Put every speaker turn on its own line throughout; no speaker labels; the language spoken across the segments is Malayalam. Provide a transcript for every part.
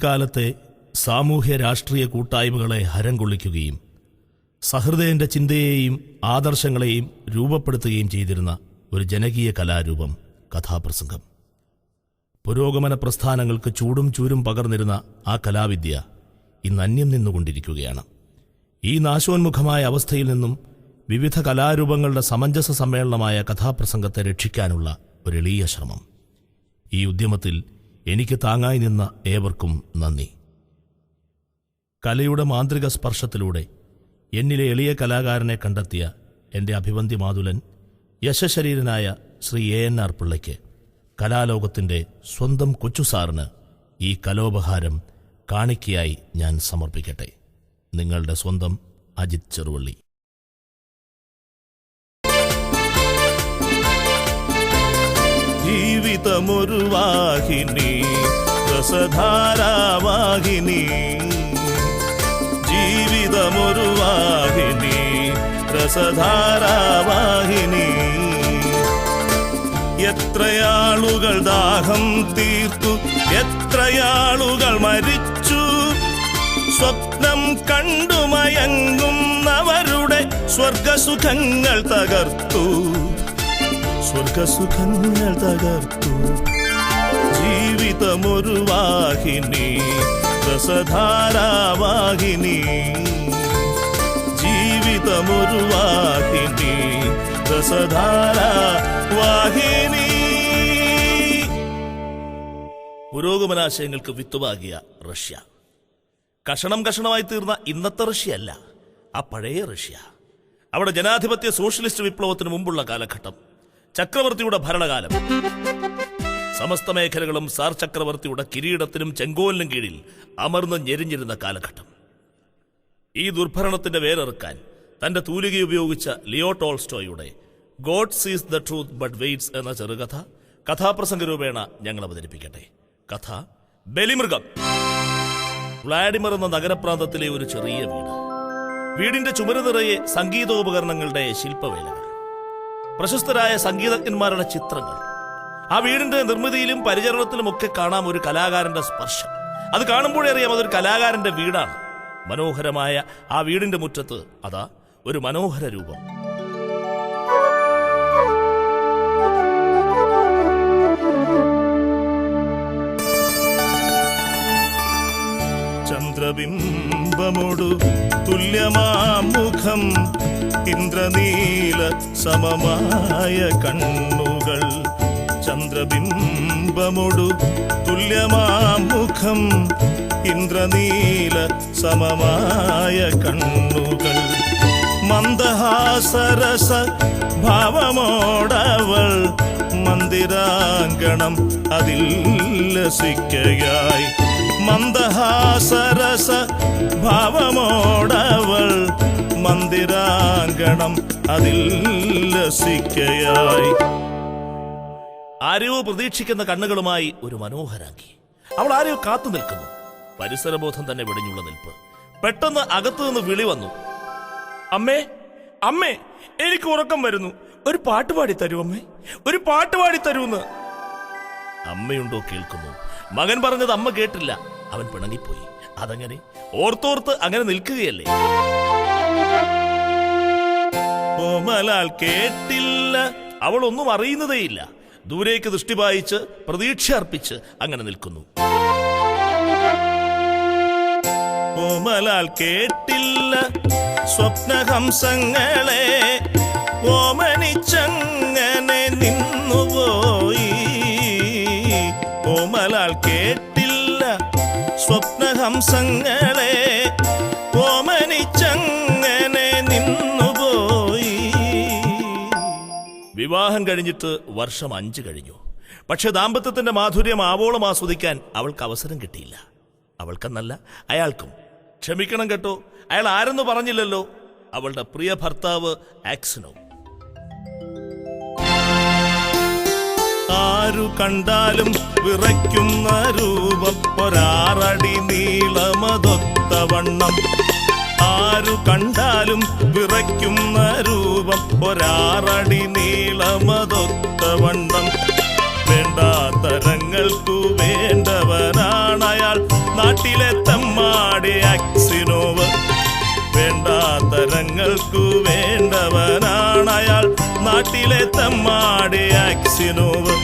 കാലത്തെ സാമൂഹ്യ രാഷ്ട്രീയ കൂട്ടായ്മകളെ ഹരം കൊള്ളിക്കുകയും സഹൃദയന്റെ ചിന്തയെയും ആദർശങ്ങളെയും രൂപപ്പെടുത്തുകയും ചെയ്തിരുന്ന ഒരു ജനകീയ കലാരൂപം കഥാപ്രസംഗം. പുരോഗമന പ്രസ്ഥാനങ്ങൾക്ക് ചൂടും ചൂരും പകർന്നിരുന്ന ആ കലാവിദ്യ ഇന്ന് അന്യം നിന്നുകൊണ്ടിരിക്കുകയാണ്. ഈ നാശോന്മുഖമായ അവസ്ഥയിൽ നിന്നും വിവിധ കലാരൂപങ്ങളുടെ സമഞ്ജസ സമ്മേളനമായ കഥാപ്രസംഗത്തെ രക്ഷിക്കാനുള്ള ഒരു എളിയ ശ്രമം. ഈ ഉദ്യമത്തിൽ എനിക്ക് താങ്ങായി നിന്ന ഏവർക്കും നന്ദി. കലയുടെ മാന്ത്രിക സ്പർശത്തിലൂടെ എന്നിലെ എളിയ കലാകാരനെ കണ്ടെത്തിയ എൻ്റെ അഭിവന്ദ്യമാതുലൻ യശശരീരനായ ശ്രീ ANR പിള്ളയ്ക്ക്, കലാലോകത്തിൻ്റെ സ്വന്തം കൊച്ചുസാറിന് ഈ കലോപഹാരം കാണിക്കയായി ഞാൻ സമർപ്പിക്കട്ടെ. നിങ്ങളുടെ സ്വന്തം അജിത് ചെറുവള്ളി. ജീവിതമൊരു വാഹിനി, രസധാരാവാഹിനി. ജീവിതമൊരു വാഹിനി, രസധാരാവാഹിനി. എത്രയാളുകൾ ദാഹം തീർത്തു, എത്രയാളുകൾ മരിച്ചു. സ്വപ്നം കണ്ടുമയങ്ങുന്നവരുടെ സ്വർഗസുഖങ്ങൾ തകർത്തു, സ്വർഗസുഖങ്ങൾ തകർത്തു. ജീവിതമൊരു വാഹിനി, രസധാരാവാഹിനി. ജീവിതമൊരു വാഹിനി, രസധാരാവാഹിനി. പുരോഗമനാശയങ്ങൾക്ക് വിത്തുപാകിയ റഷ്യ, കഷണം കഷണമായി തീർന്ന ഇന്നത്തെ റഷ്യ അല്ല, ആ പഴയ റഷ്യ. അവിടെ ജനാധിപത്യ സോഷ്യലിസ്റ്റ് വിപ്ലവത്തിന് മുമ്പുള്ള കാലഘട്ടം, ചക്രവർത്തിയുടെ ഭരണകാലം. സമസ്ത മേഖലകളും സാർ ചക്രവർത്തിയുടെ കിരീടത്തിനും ചെങ്കോലിനും കീഴിൽ അമർന്ന് ഞെരിഞ്ഞിരുന്ന കാലഘട്ടം. ഈ ദുർഭരണത്തിന്റെ വേരെറുക്കാൻ തന്റെ തൂലിക ഉപയോഗിച്ച ലിയോ ടോൾസ്റ്റോയുടെ ഗോഡ് സീസ് ദ ട്രൂത്ത് ബട്ട് വെയിറ്റ്സ് എന്ന ചെറുകഥ കഥാപ്രസംഗ രൂപേണ ഞങ്ങൾ അവതരിപ്പിക്കട്ടെ. കഥ ബലിമൃഗം. വ്ളാഡിമർ എന്ന നഗരപ്രാന്തത്തിലെ ഒരു ചെറിയ വീട്. വീടിന്റെ ചുമര് നിറയെ സംഗീതോപകരണങ്ങളുടെ ശില്പവേലകൾ, പ്രശസ്തരായ സംഗീതജ്ഞന്മാരുടെ ചിത്രങ്ങൾ. ആ വീടിന്റെ നിർമ്മിതിയിലും പരിചരണത്തിലുമൊക്കെ കാണാം ഒരു കലാകാരന്റെ സ്പർശം. അത് കാണുമ്പോഴേ അറിയാം അതൊരു കലാകാരന്റെ വീടാണ്. മനോഹരമായ ആ വീടിന്റെ മുറ്റത്ത് അതാ ഒരു മനോഹര രൂപം. ചന്ദ്രബിംബമോടു തുല്യമാമുഖം, ഇന്ദ്രനീല സമമായ കണ്ണുകൾ. ചന്ദ്രബിംബമോടു തുല്യമാമുഖം, ഇന്ദ്രനീല സമമായ കണ്ണുകൾ. മന്ദഹാസരസ ഭാവമോടവൾ മന്ദിരാങ്കണം അതിൽ ലസിക്കയായി. മന്ദഹാസരസ ഭാവമോടവൾ മന്ദിരാങ്കണം അതിൽ ലസിക്കയായി. ആരെയോ പ്രതീക്ഷിക്കുന്ന കണ്ണുകളുമായി ഒരു മനോഹരാംഗി. അവൾ ആരെയോ കാത്തു നിൽക്കുന്നു. പരിസരബോധം തന്നെ വെടിഞ്ഞുള്ള നിൽപ്പ്. പെട്ടെന്ന് അകത്തുനിന്ന് വിളി വന്നു. അമ്മേ, അമ്മേ, എനിക്ക് ഉറക്കം വരുന്നു. ഒരു പാട്ട് പാടി തരൂ അമ്മേ, ഒരു പാട്ട് പാടി തരൂന്ന്. അമ്മയുണ്ടോ കേൾക്കുന്നു. മകൻ പറഞ്ഞത് അമ്മ കേട്ടില്ല. അവൻ പിണങ്ങിപ്പോയി. അതങ്ങനെ ഓർത്തോർത്ത് അങ്ങനെ നിൽക്കുകയല്ലേ. ഓമലാൽ കേട്ടില്ല. അവൾ ഒന്നും അറിയുന്നതേയില്ല. ദൂരേക്ക് ദൃഷ്ടി പായിച്ച് പ്രതീക്ഷ അർപ്പിച്ച് അങ്ങനെ നിൽക്കുന്നു. ഓമലാൽ കേട്ടില്ല സ്വപ്നഹംസങ്ങളെ ഓമനിച്ചങ്ങനെ നിന്നുപോയി. ഓമലാൽ കേട്ടില്ല സ്വപ്നഹംസങ്ങളെ ഓമനിച്ചങ്ങനെ നിന്നുപോയി. വിവാഹം കഴിഞ്ഞിട്ട് വർഷം 5 കഴിഞ്ഞു. പക്ഷെ ദാമ്പത്യത്തിന്റെ മാധുര്യം ആവോളം ആസ്വദിക്കാൻ അവൾക്ക് അവസരം കിട്ടിയില്ല. അവൾക്കെന്നല്ല, അയാൾക്കും. ക്ഷമിക്കണം കേട്ടോ, അയാൾ ആരെന്ന് പറഞ്ഞില്ലല്ലോ. അവളുടെ പ്രിയ ഭർത്താവ് ആക്സിനോ. ആരു കണ്ടാലും വിറയ്ക്കുന്ന രൂപം, ഒരാറടി നീളമതൊത്തവണ്ണം. ആരു കണ്ടാലും വിറയ്ക്കുന്ന രൂപം, ഒരാറടി നീളമതൊത്തവണ്ണം. വേണ്ടാത്തരങ്ങൾക്കു വേണ്ടവനാണയാൾ, നാട്ടിലെ തെമ്മാടി ആക്സിനോവ്. വേണ്ടാത്തരങ്ങൾക്കു വേണ്ടവനാണ് അയാൾ, നാട്ടിലെ തെമ്മാടി ആക്സിനോവ്.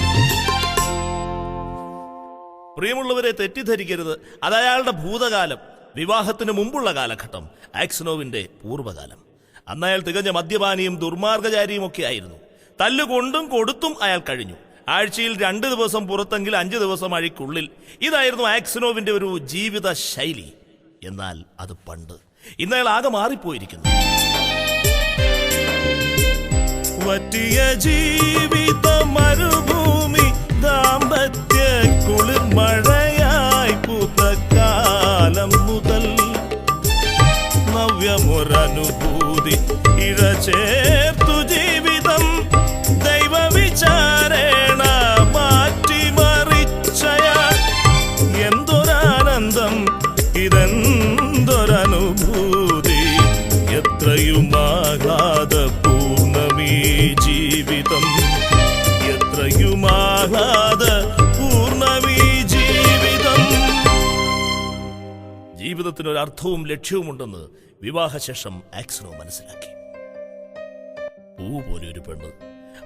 പ്രിയമുള്ളവരെ, തെറ്റിദ്ധരിക്കരുത്, അത് അയാളുടെ ഭൂതകാലം, വിവാഹത്തിന് മുമ്പുള്ള കാലഘട്ടം, ആക്സിനോവിന്റെ പൂർവ്വകാലം. അന്ന് അയാൾ തികഞ്ഞ മദ്യപാനിയും ദുർമാർഗചാരിയും ഒക്കെ ആയിരുന്നു. തല്ലുകൊണ്ടും കൊടുത്തും അയാൾ കഴിഞ്ഞു. ആഴ്ചയിൽ 2 ദിവസം പുറത്തെങ്കിൽ 5 ദിവസം അഴിക്കുള്ളിൽ. ഇതായിരുന്നു ആക്സിനോവിന്റെ ഒരു ജീവിത ശൈലി. എന്നാൽ അത് പണ്ട്. ഇന്ന് അയാൾ ആകെ മാറിപ്പോയിരിക്കുന്നു. വറ്റിയ ജീവിത മരുഭൂമി, ദാമ്പത്യ കുളിർമഴയായി പൂത്ത കാലം മുതൽ നവ്യമൊരനുഭൂതി ഇഴചേർത്തു ജീവിതം ദൈവവിചാരേണ മാറ്റിമറിച്ചയാൾ. എന്തൊരാനന്ദം, ഇതെന്തൊരനുഭൂതി, എത്രയും ആഹ്ലാദപൂർണ്ണമീ ജീവിതം, എത്രയും ആഹ്ലാദപൂർണ്ണമീ ജീവിതം. ജീവിതത്തിനൊരർത്ഥവും ലക്ഷ്യവുമുണ്ടെന്ന് വിവാഹശേഷം ആക്സിനോ മനസ്സിലാക്കി. പൂ പോലെ ഒരു പെണ്ണ്,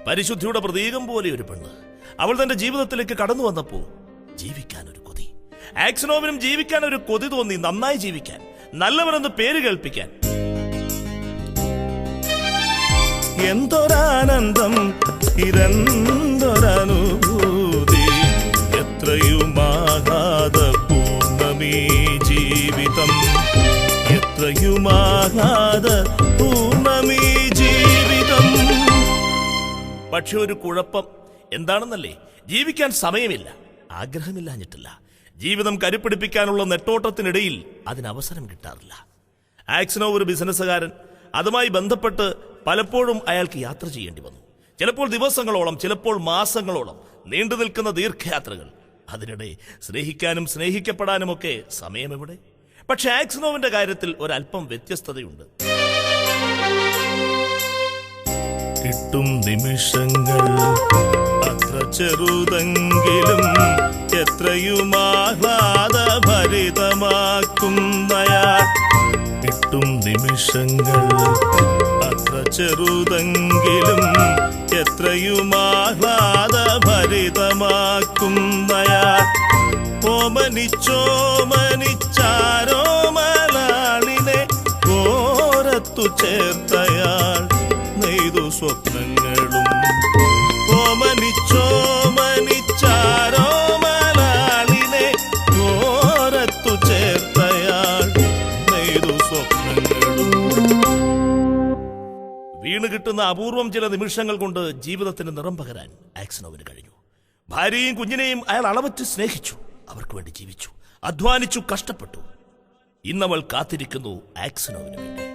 പരിശുദ്ധിയുടെ പ്രതീകം പോലെ ഒരു പെണ്ണ്, അവൾ തന്റെ ജീവിതത്തിലേക്ക് കടന്നു വന്നപ്പോ ജീവിക്കാൻ ഒരു കൊതി. ആക്സിനോവിനും ജീവിക്കാൻ ഒരു കൊതി തോന്നി, നന്നായി ജീവിക്കാൻ, നല്ലവനെന്ന് പേര് കേൾപ്പിക്കാൻ. എന്തൊരാനന്ദം, ഇതെന്തൊരനുഭൂതി, എത്രയും ആഹ്ലാദപൂർണ്ണമീ ജീവിതം, എത്രയും ആഹ്ലാദപൂർണ്ണമീ ജീവിതം. പക്ഷെ ഒരു കുഴപ്പം എന്താണെന്നല്ലേ? ജീവിക്കാൻ സമയമില്ല, ആഗ്രഹമില്ലാഞ്ഞിട്ടില്ല. ജീവിതം കരുപ്പിടിപ്പിക്കാനുള്ള നെട്ടോട്ടത്തിനിടയിൽ അതിനവസരം കിട്ടാറില്ല. ആക്സിനോ ഒരു ബിസിനസ്സുകാരൻ. അതുമായി ബന്ധപ്പെട്ട് പലപ്പോഴും അയാൾക്ക് യാത്ര ചെയ്യേണ്ടി വന്നു. ചിലപ്പോൾ ദിവസങ്ങളോളം, ചിലപ്പോൾ മാസങ്ങളോളം നീണ്ടു നിൽക്കുന്ന ദീർഘയാത്രകൾ. അതിനിടെ സ്നേഹിക്കാനും സ്നേഹിക്കപ്പെടാനുമൊക്കെ സമയമെവിടെ? പക്ഷെ ആക്സിനോവിന്റെ കാര്യത്തിൽ ഒരല്പം വ്യത്യസ്തതയുണ്ട്. കിട്ടും നിമിഷങ്ങൾ അത്ര ചെറുതെങ്കിലും എത്രയും ആഹ്ലാദഭരിതമാക്കുന്നയാൾ. കിട്ടും നിമിഷങ്ങൾ അത്ര ചെറുതെങ്കിലും എത്രയും ആഹ്ലാദഭരിതമാക്കുന്നയാൾ. ഓമനിച്ചോമനിച്ചാരോ മലാളിനെ ഓരത്തു ചേർത്തയാൾ നെയ്തു സ്വപ്നങ്ങളും. ഓമനിച്ചോമനിച്ചാരോ മലാളിനെ ഓരത്തു ചേർത്തയാൾ നെയ്തു സ്വപ്നങ്ങളും. വീണ് കിട്ടുന്ന അപൂർവം ചില നിമിഷങ്ങൾ കൊണ്ട് ജീവിതത്തിന് നിറം പകരാൻ ആക്സിനോവിന് കഴിഞ്ഞു. ഭാര്യയും കുഞ്ഞിനെയും അയാൾ അളവറ്റ് സ്നേഹിച്ചു. അവർക്ക് വേണ്ടി ജീവിച്ചു, അധ്വാനിച്ചു, കഷ്ടപ്പെട്ടു. ഇന്നവൾ കാത്തിരിക്കുന്നു ആക്സിനോവിന് വേണ്ടി.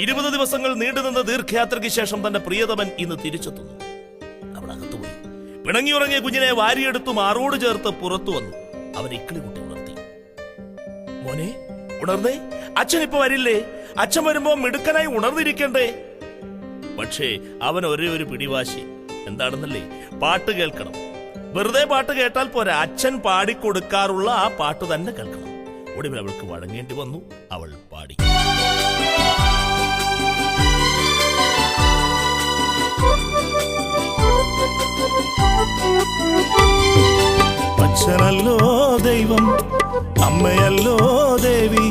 20 ദിവസങ്ങൾ നീണ്ടുനിന്ന ദീർഘയാത്രയ്ക്ക് ശേഷം തന്റെ പ്രിയതമൻ ഇന്ന് തിരിച്ചെത്തുന്നു. അവൾ അകത്തുപോയി. പിണങ്ങിയുറങ്ങിയ കുഞ്ഞിനെ വാരിയെടുത്തു മാറോട് ചേർത്ത് പുറത്തു വന്നു. അവൻ ഇക്കിളി കുട്ടി ഉണർത്തി. മോനെ, ഉണർന്നേ, അച്ഛൻ ഇപ്പൊ വരില്ലേ? അച്ഛൻ വരുമ്പോ മിടുക്കനായി ഉണർന്നിരിക്കണ്ടേ? പക്ഷേ അവൻ ഒരേ ഒരു പിടിവാശി. എന്താണെന്നല്ലേ? പാട്ട് കേൾക്കണം. വെറുതെ പാട്ട് കേട്ടാൽ പോരാ, അച്ഛൻ പാടിക്കൊടുക്കാറുള്ള ആ പാട്ട് തന്നെ കേൾക്കണം. ഒടുവിൽ അവൾക്ക് വഴങ്ങേണ്ടി വന്നു. അവൾ പാടി. അച്ഛനല്ലോ ദൈവം, അമ്മയല്ലോ ദേവി,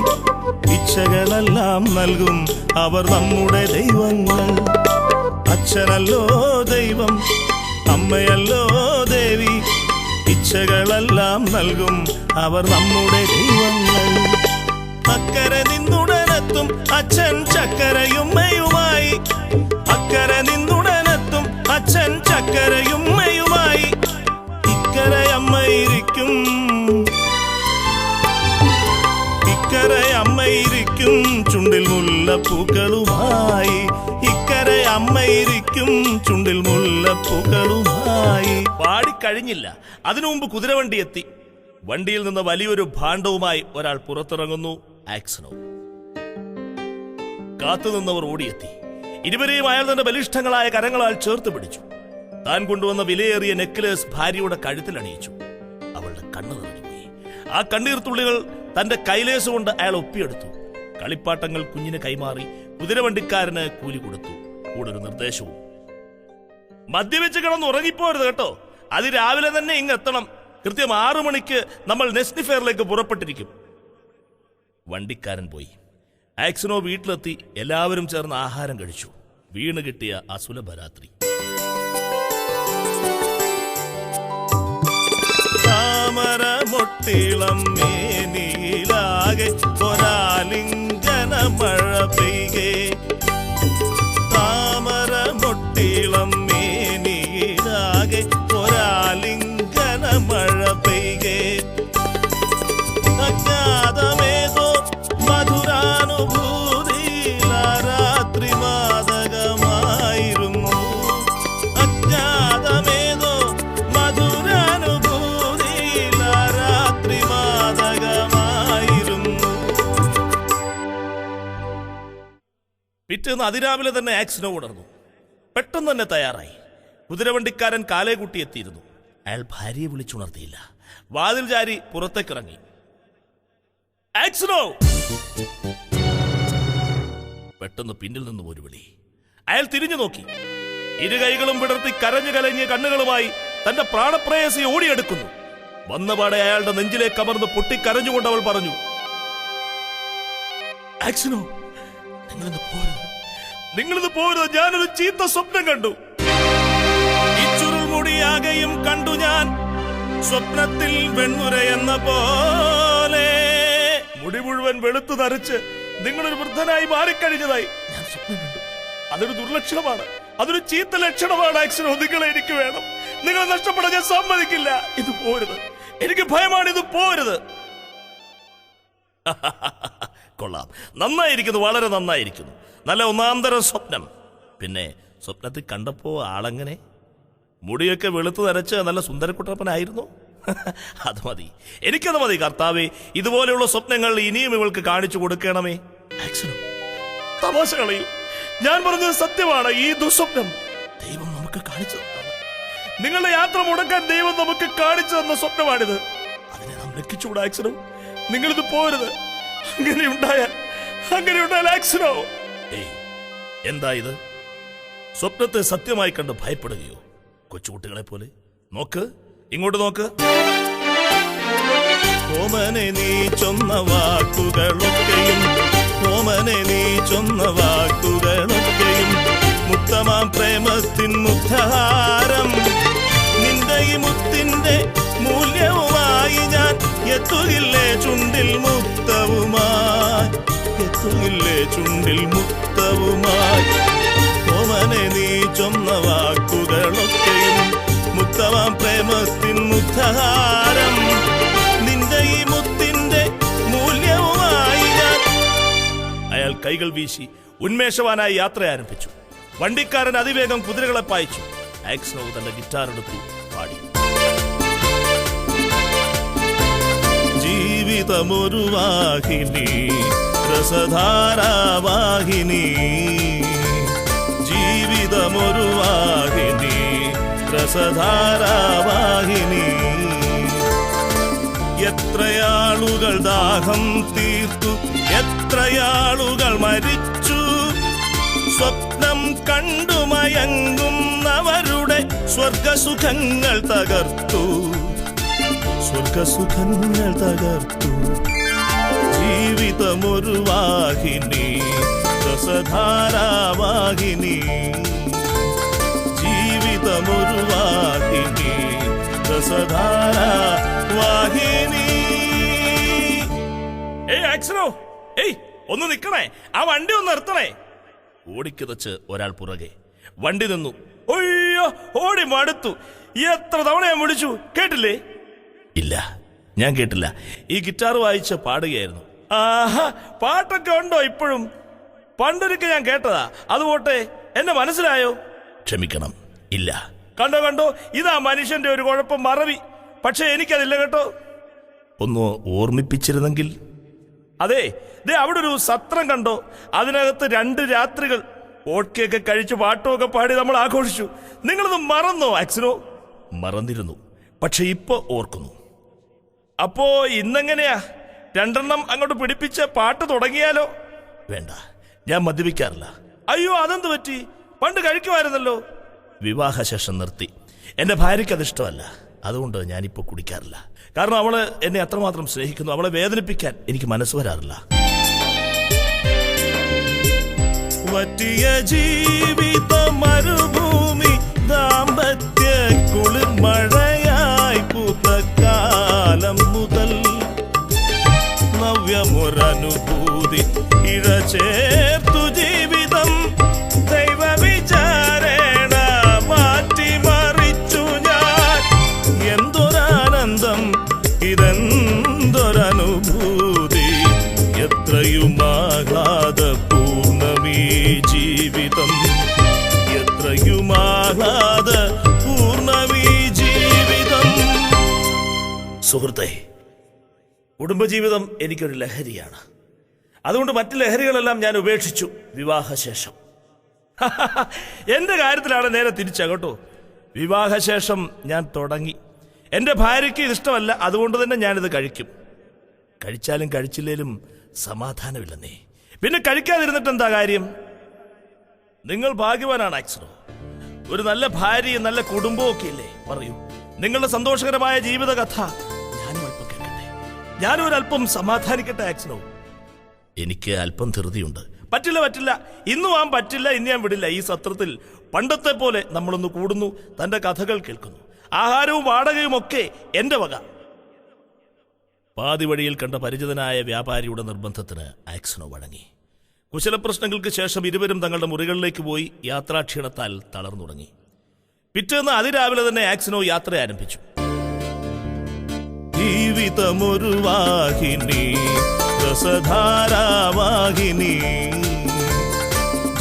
ഇച്ഛകളെല്ലാം നൽകും അവർ നമ്മുടെ ദൈവങ്ങൾ. അച്ഛനല്ലോ ദൈവം, അമ്മയല്ലോ ദേവി, ഇച്ഛകളെല്ലാം നൽകും അവർ നമ്മുടെ ദൈവങ്ങൾ. അക്കരെ നിന്നുടനെത്തും അച്ഛൻ ചക്കരയുമ്മയുമായി, അക്കരെ നിന്നുടനെത്തും അച്ഛൻ ചക്കരയുമ്മയുമായി. ഇക്കരെ അമ്മയിരിക്കും, ഇക്കരെ അമ്മയിരിക്കും ചുണ്ടിൽ മുല്ലപ്പൂക്കളുമായി. ഇക്കരെ അമ്മയിരിക്കും ചുണ്ടിൽ മുല്ലപ്പൂക്കളുമായി. പാടിക്കഴിഞ്ഞില്ല. അതിനു മുമ്പ് കുതിരവണ്ടി എത്തി. വണ്ടിയിൽ നിന്ന് വലിയൊരു ഭാണ്ഡവുമായി ഒരാൾ പുറത്തിറങ്ങുന്നു. ആക്സിനോ. കാത്തുനിന്നവർ ഓടിയെത്തി. ഇരുവരെയും അയാൾ തന്റെ ബലിഷ്ഠങ്ങളായ കരങ്ങളാൽ ചേർത്ത് പിടിച്ചു. താൻ കൊണ്ടുവന്ന വിലയേറിയ നെക്ലേസ് ഭാര്യയുടെ കഴുത്തിൽ അണിയിച്ചു. അവളുടെ കണ്ണു നിറഞ്ഞുപോയി. ആ കണ്ണീർത്തുള്ളികൾ തന്റെ കൈലേസ് കൊണ്ട് അയാൾ ഒപ്പിയെടുത്തു. കളിപ്പാട്ടങ്ങൾ കുഞ്ഞിന് കൈമാറി കുതിരവണ്ടിക്കാരന് കൂലി കൊടുത്തു. കൂടെ ഒരു നിർദ്ദേശവും: മദ്യവെച്ച് കിടന്ന് ഉറങ്ങിപ്പോരുത് കേട്ടോ. അതിരാവിലെ തന്നെ ഇങ്ങെത്തണം. കൃത്യം 6 മണിക്ക് നമ്മൾ നെസ്നി ഫെയറിലേക്ക് പുറപ്പെട്ടിരിക്കും. വണ്ടിക്കാരൻ പോയി. ആക്സിനോ വീട്ടിലെത്തി. എല്ലാവരും ചേർന്ന് ആഹാരം കഴിച്ചു. വീണ് കിട്ടിയ അസുലഭരാത്രി. താമരമൊട്ടിളം മേനിയിലാകെ ഒരാലിംഗന മഴ പെയ്കെ. താമരമൊട്ടിളം മേനിയിലാകെ ഒരാലിംഗന മഴ പെയ്കെ. അജ്ഞാതമേതോ മധുരാനുഭൂതി രാത്രി മാദകമായിരുന്നു. അജ്ഞാതമേതോ മധുരാനുഭൂതി രാത്രി മാദകമായിരുന്നു. പിറ്റേന്ന് അതിരാവിലെ തന്നെ ആക്സിനോ ഉണർന്നു. പെട്ടെന്ന് തന്നെ തയ്യാറായി. കുതിരവണ്ടിക്കാരൻ കാലേ കൂട്ടി എത്തിയിരുന്നു. അയാൾ ഭാര്യയെ വിളിച്ചുണർത്തിയില്ല. വാതിൽ ചാരി പുറത്തേക്കിറങ്ങി. ആക്സിനോ! പെട്ടെന്ന് പിന്നിൽ നിന്നും ഒരു വിളി. അയാൾ തിരിഞ്ഞു നോക്കി. ഇരു കൈകളും വിടർത്തി കരഞ്ഞു കലങ്ങിയ കണ്ണുകളുമായി തന്റെ പ്രാണപ്രേയസി ഓടിയെടുക്കുന്നു. വന്നപാടെ അയാളുടെ നെഞ്ചിലേക്ക് അമർന്ന് പൊട്ടിക്കരഞ്ഞുകൊണ്ട് അവൾ പറഞ്ഞു: ആക്സിനോ, നിങ്ങളിന്ന് പോരുത്. ഞാനൊരു ചീത്ത സ്വപ്നം കണ്ടു. ഈ ചുരുൾമുടിയാകെയും കണ്ടു ഞാൻ സ്വപ്നത്തിൽ വെണ്ണുരയെന്ന പോലെ. മുടി മുഴുവൻ വെളുത്തു നരച്ച് നിങ്ങളൊരു വൃദ്ധനായി മാറിക്കഴിഞ്ഞതായി ഞാൻ സ്വപ്നം കണ്ടു. അതൊരു ദുർലക്ഷണമാണ്. അതൊരു ചീത്ത ലക്ഷണമാണ്. ആക്സിനോ, നിങ്ങളെ എനിക്ക് വേണം. നിങ്ങളെ നഷ്ടപ്പെടാൻ ഞാൻ സമ്മതിക്കില്ല. ഇത് പോരുത്. എനിക്ക് ഭയമാണ്. ഇത് പോരുത്. കൊള്ളാം, നന്നായിരിക്കുന്നു, വളരെ നന്നായിരിക്കുന്നു. നല്ല ഒന്നാന്തരം സ്വപ്നം. പിന്നെ സ്വപ്നത്തിൽ കണ്ടപ്പോ ആളെങ്ങനെ? മുടിയൊക്കെ വെളുത്തു നരച്ച് നല്ല സുന്ദരക്കുട്ടപ്പനായിരുന്നു. അത് മതി, എനിക്കത് മതി കർത്താവേ. ഇതുപോലെയുള്ള സ്വപ്നങ്ങൾ ഇനിയും ഇവൾക്ക് കാണിച്ചു കൊടുക്കണമേ. ആക്സിനോ, തമാശ കളയൂ. ഞാൻ പറഞ്ഞത് സത്യമാണ്. ഈ ദുസ്വപ്നം ദൈവം നമുക്ക് കാണിച്ചു തന്നതാണ്. നിങ്ങളുടെ യാത്ര മുടക്കാൻ ദൈവം നമുക്ക് കാണിച്ചു തന്ന സ്വപ്നമാണിത്. അതിനെ നാം ലഭിച്ചുകൂടാ. ആക്സിനോ, നിങ്ങളിത് പോരുത്. അങ്ങനെയുണ്ടായാൽ ആക്സിനോ. എന്താ ഇത്? സ്വപ്നത്തെ സത്യമായി കണ്ട് ഭയപ്പെടുകയോ? കൊച്ചുകുട്ടികളെ പോലെ. നോക്ക്, ഇങ്ങോട്ട് നോക്ക്. ഓമനെ നീ ചൊന്ന വാക്കുകളൊക്കെയും, ഓമനെ നീ ചൊന്ന വാക്കുകളൊക്കെയും മുത്തമാം പ്രേമത്തിൻ മുദ്ധാരം. നിന്റെ ഈ മുത്തിന്റെ മൂല്യവുമായി ഞാൻ എത്തുകില്ലേ ചുണ്ടിൽ മുത്തവുമായി, എത്തുകില്ലേ ചുണ്ടിൽ മുത്തവുമായി. ഓമനെ നീ ചൊന്ന വാക്കുകളൊക്കെയും മുത്തമാം പ്രേമത്തിൻ മുദ്ധാരം. നിന്റെ ഈ മുത്തിന്റെ മൂല്യവുമായി ഞാൻ. അയാൾ കൈകൾ വീശി ഉന്മേഷവാനായി യാത്ര ആരംഭിച്ചു. വണ്ടിക്കാരൻ അതിവേഗം കുതിരകളെ പായിച്ചു. ആക്സിനോ തന്റെ ഗിറ്റാർ എടുത്തു പാടി. ജീവിതമൊരു വാഹിനി, രസധാരാവാഹിനി. ജീവിതമൊരു വാഹിനി, രസധാരാവാഹിനി. എത്രയാളുകൾ ദാഹം തീർത്തു, എത്രയാളുകൾ മരിച്ചു. സ്വപ്നം കണ്ടു മയങ്ങുന്നവരുടെ സ്വർഗസുഖങ്ങൾ തകർത്തു, സ്വർഗസുഖങ്ങൾ തകർത്തു. ജീവിതമൊരു വാഹിനി, രസധാരാവാഹിനി. ജീവിതമൊരു വാഹിനി, രസധാരാവാഹിനി. ആക്സിനോ, ഒന്ന് നിക്കണേ. ആ വണ്ടി ഒന്ന് നിർത്തണേ. ഓടിക്കിതച്ച് ഒരാൾ പുറകെ. വണ്ടി നിന്നു. ഒയ്യോ, ഓടി മടുത്തു. എത്ര തവണ ഞാൻ വിളിച്ചു, കേട്ടില്ലേ? ഇല്ല, ഞാൻ കേട്ടില്ല. ഈ ഗിറ്റാർ വായിച്ച് പാടുകയായിരുന്നു. ആഹാ, പാട്ടൊക്കെ ഉണ്ടോ ഇപ്പോഴും? പണ്ടൊരിക്കൽ ഞാൻ കേട്ടതാ. അതുപോട്ടെ, എന്നെ മനസ്സിലായോ? ക്ഷമിക്കണം, ഇല്ല. കണ്ടോ, ഇതാ മനുഷ്യന്റെ ഒരു കുഴപ്പം, മറവി. പക്ഷെ എനിക്കതില്ല കേട്ടോ. ഒന്ന് ഓർമ്മിപ്പിച്ചിരുന്നെങ്കിൽ. അതെ, അവിടെ ഒരു സത്രം കണ്ടോ? അതിനകത്ത് 2 രാത്രികൾ ഓട്കയൊക്കെ കഴിച്ച് പാട്ടുമൊക്കെ പാടി നമ്മൾ ആഘോഷിച്ചു. നിങ്ങളത് മറന്നോ ആക്സിനോ? മറന്നിരുന്നു, പക്ഷെ ഇപ്പൊ ഓർക്കുന്നു. അപ്പോ ഇന്നെങ്ങനെയാ? രണ്ടെണ്ണം അങ്ങോട്ട് പിടിപ്പിച്ച് പാട്ട് തുടങ്ങിയാലോ? വേണ്ട, ഞാൻ മദ്യപിക്കാറില്ല. അയ്യോ, അതെന്ത് പറ്റി? പണ്ട് കഴിക്കുമായിരുന്നല്ലോ. വിവാഹശേഷം നിർത്തി. എന്റെ ഭാര്യയ്ക്ക് അതിഷ്ടമല്ല. അതുകൊണ്ട് ഞാനിപ്പോ കുടിക്കാറില്ല. കാരണം അവള് എന്നെ അത്രമാത്രം സ്നേഹിക്കുന്നു. അവളെ വേദനിപ്പിക്കാൻ എനിക്ക് മനസ്സ് വരാറില്ല. വറ്റിയ ജീവിത മരുഭൂമി ദാമ്പത്യ കുളിർമഴയായി പൂത്ത കാലം മുതൽ നവ്യമൊരനുഭൂതി ഇഴചേർത്തു ജീവിതം ദൈവവിചാരേണ മാറ്റിമറിച്ചു ഞാൻ. എന്തൊരാനന്ദം, ഇതെന്തൊരനുഭൂതി, എത്രയും ആഹ്ലാദപൂർണ്ണമീ ജീവിതം, എത്രയും ആഹ്ലാദപൂർണ്ണമീ ജീവിതം. സുഹൃത്തേ, കുടുംബജീവിതം എനിക്കൊരു ലഹരിയാണ്. അതുകൊണ്ട് മറ്റു ലഹരികളെല്ലാം ഞാൻ ഉപേക്ഷിച്ചു വിവാഹശേഷം. എന്റെ കാര്യത്തിലാണ് നേരെ തിരിച്ചാ കേട്ടോ. വിവാഹശേഷം ഞാൻ തുടങ്ങി. എന്റെ ഭാര്യയ്ക്ക് ഇതിഷ്ടമല്ല. അതുകൊണ്ട് തന്നെ ഞാനിത് കഴിക്കും. കഴിച്ചാലും കഴിച്ചില്ലേലും സമാധാനമില്ലെന്നേ. പിന്നെ കഴിക്കാതിരുന്നിട്ട് എന്താ കാര്യം? നിങ്ങൾ ഭാഗ്യവാനാണ് ആക്സനോ. ഒരു നല്ല ഭാര്യയും നല്ല കുടുംബവും ഒക്കെ ഇല്ലേ? പറയൂ, നിങ്ങളുടെ സന്തോഷകരമായ ജീവിത കഥ ഞാനും അല്പം കേൾക്കട്ടെ. ഞാനും ഒരല്പം സമാധാനിക്കട്ടെ ആക്സനോ. എനിക്ക് അല്പം ധൃതിയുണ്ട്. പറ്റില്ല, ഇന്നും ആൻ പറ്റില്ല. ഇന്ന് ഞാൻ വിടില്ല. ഈ സത്രത്തിൽ പണ്ടത്തെ പോലെ നമ്മളൊന്ന് കൂടുന്നു, തന്റെ കഥകൾ കേൾക്കുന്നു. ആഹാരവും വാടകയും ഒക്കെ എന്റെ വക. പാതി വഴിയിൽ കണ്ട പരിചിതനായ വ്യാപാരിയുടെ നിർബന്ധത്തിന് ആക്സനോ വഴങ്ങി. കുശലപ്രശ്നങ്ങൾക്ക് ശേഷം ഇരുവരും തങ്ങളുടെ മുറികളിലേക്ക് പോയി യാത്രാക്ഷീണത്താൽ തളർന്നു തുടങ്ങി. പിറ്റേന്ന് അതിരാവിലെ തന്നെ ആക്സനോ യാത്ര ആരംഭിച്ചു. ജീവിതമൊരു വാഹിനി, രസധാരാവാഹിനി,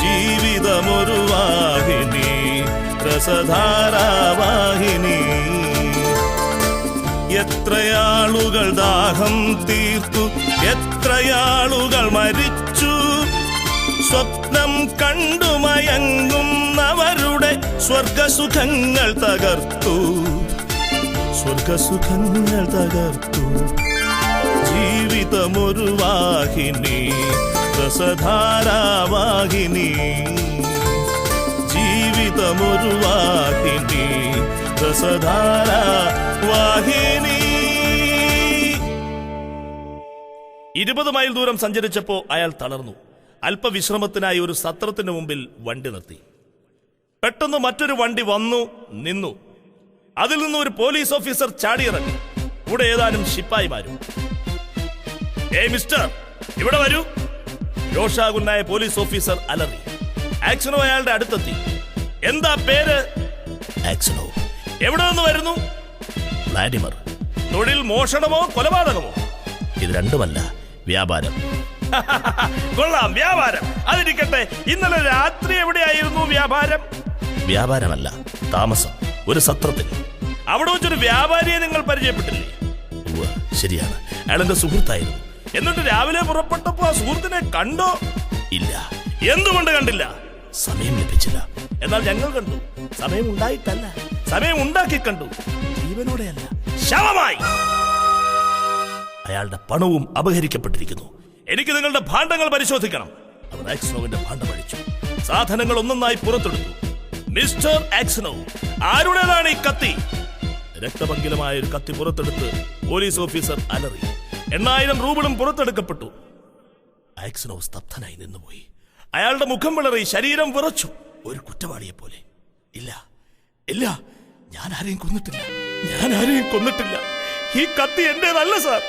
ജീവിതമൊരു വാഹിനി, രസധാരാവാഹിനി. എത്രയാളുകൾ ദാഹം തീർത്തു, എത്രയാളുകൾ മരിച്ചു, സ്വപ്നം കണ്ടുമയങ്ങുന്നവരുടെ സ്വർഗസുഖങ്ങൾ തകർത്തു, സ്വർഗസുഖങ്ങൾ തകർത്തു. ജീവിതമൊരു വാഹിനി, രസധാരാവാഹിനി, ജീവിതമൊരു വാഹിനി, രസധാരാവാഹിനി. 20 മൈൽ ദൂരം സഞ്ചരിച്ചപ്പോ അയാൾ തളർന്നു. അല്പവിശ്രമത്തിനായി ഒരു സത്രത്തിന് മുമ്പിൽ വണ്ടി നിർത്തി. പെട്ടെന്ന് മറ്റൊരു വണ്ടി വന്നു നിന്നു. അതിൽ നിന്ന് ഒരു പോലീസ് ഓഫീസർ ചാടിയിറങ്ങി. കൂടെ ഏതാനും ശിപ്പായിമാരും. ഏയ് മിസ്റ്റർ, ഇവിടെ വരൂ. രോഷാകുലനായ പോലീസ് ഓഫീസർ അലറി. ആക്സനോ അയാളുടെ അടുത്തെത്തി. എന്താ പേര്? ആക്സനോ. എവിടെ നിന്ന് വരുന്നു? വ്ളാഡിമർ. തൊഴിൽ മോഷണമോ കൊലപാതകമോ? ഇത് രണ്ടുമല്ല, വ്യാപാരം. കൊള്ളാം, വ്യാപാരം. അതിരിക്കട്ടെ, ഇന്നലെ രാത്രി എവിടെയായിരുന്നു വ്യാപാരം? വ്യാപാരമല്ല, താമസം. ഒരു സത്രത്തിൽ. അവിടെ വെച്ചൊരു വ്യാപാരിയെ നിങ്ങൾ പരിചയപ്പെട്ടില്ലേ? ശരിയാണ്, അയാൾ എന്റെ സുഹൃത്തായിരുന്നു. എന്നിട്ട് രാവിലെ പുറപ്പെട്ടപ്പോ ആ സുഹൃത്തിനെ കണ്ടോ? ഇല്ല. എന്തുകൊണ്ട് കണ്ടില്ല? സമയം ലഭിച്ചില്ല. എന്നാൽ ഞങ്ങൾ കണ്ടു. സമയം ഉണ്ടായിട്ടല്ല, സമയം ഉണ്ടാക്കി കണ്ടു. ജീവനോടെയല്ല, ശവമായി. അയാളുടെ പണവും അപഹരിക്കപ്പെട്ടിരിക്കുന്നു. എനിക്ക് നിങ്ങളുടെ ഭാണ്ഡങ്ങൾ പരിശോധിക്കണം. അവർ ആക്സനോവിന്റെ ഭാണ്ഡം അഴിച്ചു. സാധനങ്ങൾ ഒന്നൊന്നായി പുറത്തെടുത്തു. മിസ്റ്റർ ആക്സനോ, ആരുടേതാണ് ഈ കത്തി? രക്തപങ്കിലമായ ഒരു കത്തി പുറത്തെടുത്ത് പോലീസ് ഓഫീസർ അലറി. 8000 റൂബിളും പുറത്തെടുക്കപ്പെട്ടു. ആക്സനോ സ്തബ്ധനായി നിന്നുപോയി. അയാളുടെ മുഖം വിളറി, ശരീരം വിറച്ചു. ഒരു കുറ്റവാളിയെ പോലെ. ഇല്ല, ഇല്ല, ഞാൻ ആരെയും കൊന്നിട്ടില്ല. ഈ കത്തി എന്റേതല്ല സാർ.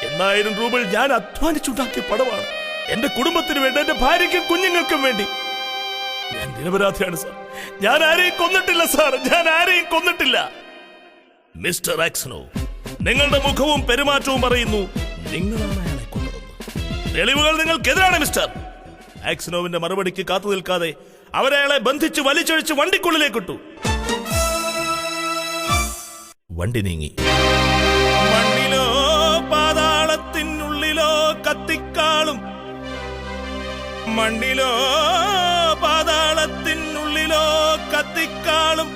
8000 റൂബിൾ ഞാൻ അധ്വാനിച്ചുണ്ടാക്കിയ പണമാണ്. എന്റെ കുടുംബത്തിന് വേണ്ടി, എന്റെ ഭാര്യയ്ക്കും കുഞ്ഞുങ്ങൾക്കും വേണ്ടി. ഞാൻ നിരപരാധിയാണ് സാർ. ഞാൻ ആരെയും കൊന്നിട്ടില്ല സാർ. ഞാൻ ആരെയും കൊന്നിട്ടില്ല. മിസ്റ്റർ ആക്സനോ, നിങ്ങളുടെ മുഖവും പെരുമാറ്റവും പറയുന്നു നിങ്ങളാണ് അയാളെ കൊന്നതെന്ന്. തെളിവുകൾ നിങ്ങൾക്കെതിരാണ് മിസ്റ്റർ. ആക്സനോവിന്റെ മറുപടിക്ക് കാത്തു നിൽക്കാതെ അവരയാളെ ബന്ധിച്ച് വലിച്ചൊഴിച്ച് വണ്ടിക്കുള്ളിലേക്കിട്ടു. വണ്ടി നീങ്ങി. മണ്ണിലോ പാതാളത്തിനുള്ളിലോ കത്തിക്കാളും, മണ്ണിലോ പാതാളത്തിനുള്ളിലോ കത്തിക്കാളും,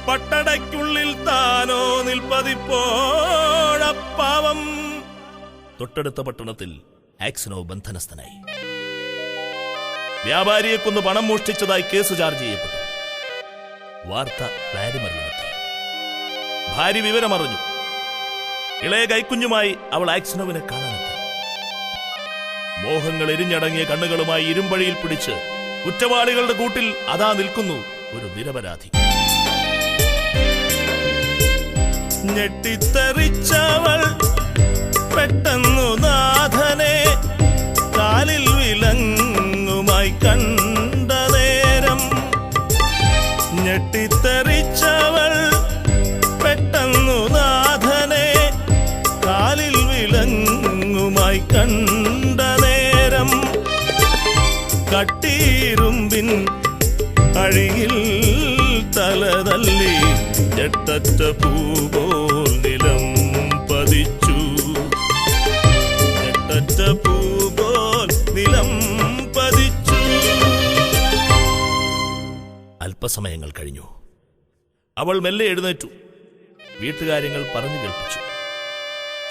പട്ടടയ്ക്കുള്ളിൽ താനോ നിൽപ്പതിപ്പോഴപ്പാവം. തൊട്ടടുത്ത പട്ടണത്തിൽ ആക്സിനോ ബന്ധനസ്ഥനായി. വ്യാപാരിയെ കൊന്ന് പണം മോഷ്ടിച്ചതായി കേസ് ചാർജ് ചെയ്യപ്പെട്ടു. വാർത്ത വ്ലാഡിമറിലെത്തി. ഭാര്യ വിവരമറിഞ്ഞു. ഇളയ കൈക്കുഞ്ഞുമായി അവൾ ആക്സിനോവിനെ കാണാനെത്തി. മോഹങ്ങൾ എരിഞ്ഞടങ്ങിയ കണ്ണുകളുമായി ഇരുമ്പഴിയിൽ പിടിച്ച് കുറ്റവാളികളുടെ കൂട്ടിൽ അതാ നിൽക്കുന്നു ഒരു നിരപരാധി. ഞെട്ടിത്തെറിച്ചവൾ പെട്ടെന്നു നാഥനെ കാലിൽ വിലങ്ങുമായി കണ്ട നേരം. ഞെട്ടിത്തെറിച്ചവൾ പെട്ടെന്നു നാഥനെ കാലിൽ വിലങ്ങുമായി കണ്ട നേരം. കട്ടീരുമ്പിൻ അഴിയിൽ തലതല്ലി ഞെട്ടറ്റ പൂപോൽ നിലം പതിച്ചു. ഞെട്ടറ്റ പൂപോൽ നിലം പതിച്ചു. അല്പസമയങ്ങൾ കഴിഞ്ഞു. അവൾ മെല്ലെ എഴുന്നേറ്റു. വീട്ടുകാര്യങ്ങൾ പറഞ്ഞു കേൾപ്പിച്ചു.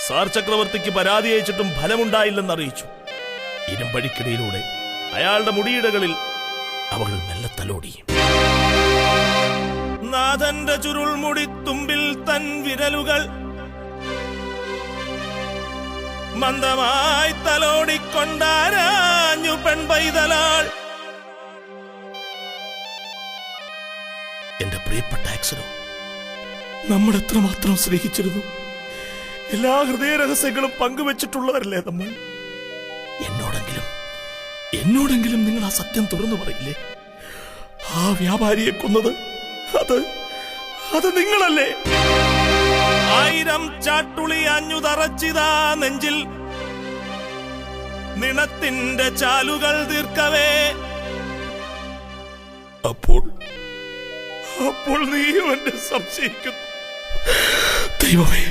സാർ ചക്രവർത്തിക്ക് പരാതി അയച്ചിട്ടും ഫലമുണ്ടായില്ലെന്നറിയിച്ചു. ഇരുമ്പഴിക്കിടയിലൂടെ അയാളുടെ മുടിയിടകളിൽ അവൾ മെല്ലെ തലോടി. നാഥന്റെ ചുരുൾമുടിത്തുമ്പിൽ തൻ വിരലുകൾ മന്ദമായി തലോടിക്കൊണ്ടാരാഞ്ഞു പെൺപൈതലാൾ. എന്റെ പ്രിയപ്പെട്ട ആക്സിനോ, നമ്മൾ എത്രമാത്രം സ്നേഹിച്ചിരുന്നു. എല്ലാ ഹൃദയ രഹസ്യങ്ങളും പങ്കുവെച്ചിട്ടുള്ളവരല്ലേ നമ്മൾ. എന്നോടെങ്കിലും നിങ്ങൾ ആ സത്യം തുറന്നു പറയില്ലേ? ആ വ്യാപാരിയെ കൊന്നത് അത് നിങ്ങളല്ലേ? 1000 ചാട്ടുളി അഞ്ഞുതറച്ചിതാ നെഞ്ചിൽ നിണത്തിന്റെ ചാലുകൾ തീർക്കവേ. അപ്പോൾ നീയും എന്നെ സംശയിക്കുന്നു. ദൈവമേ,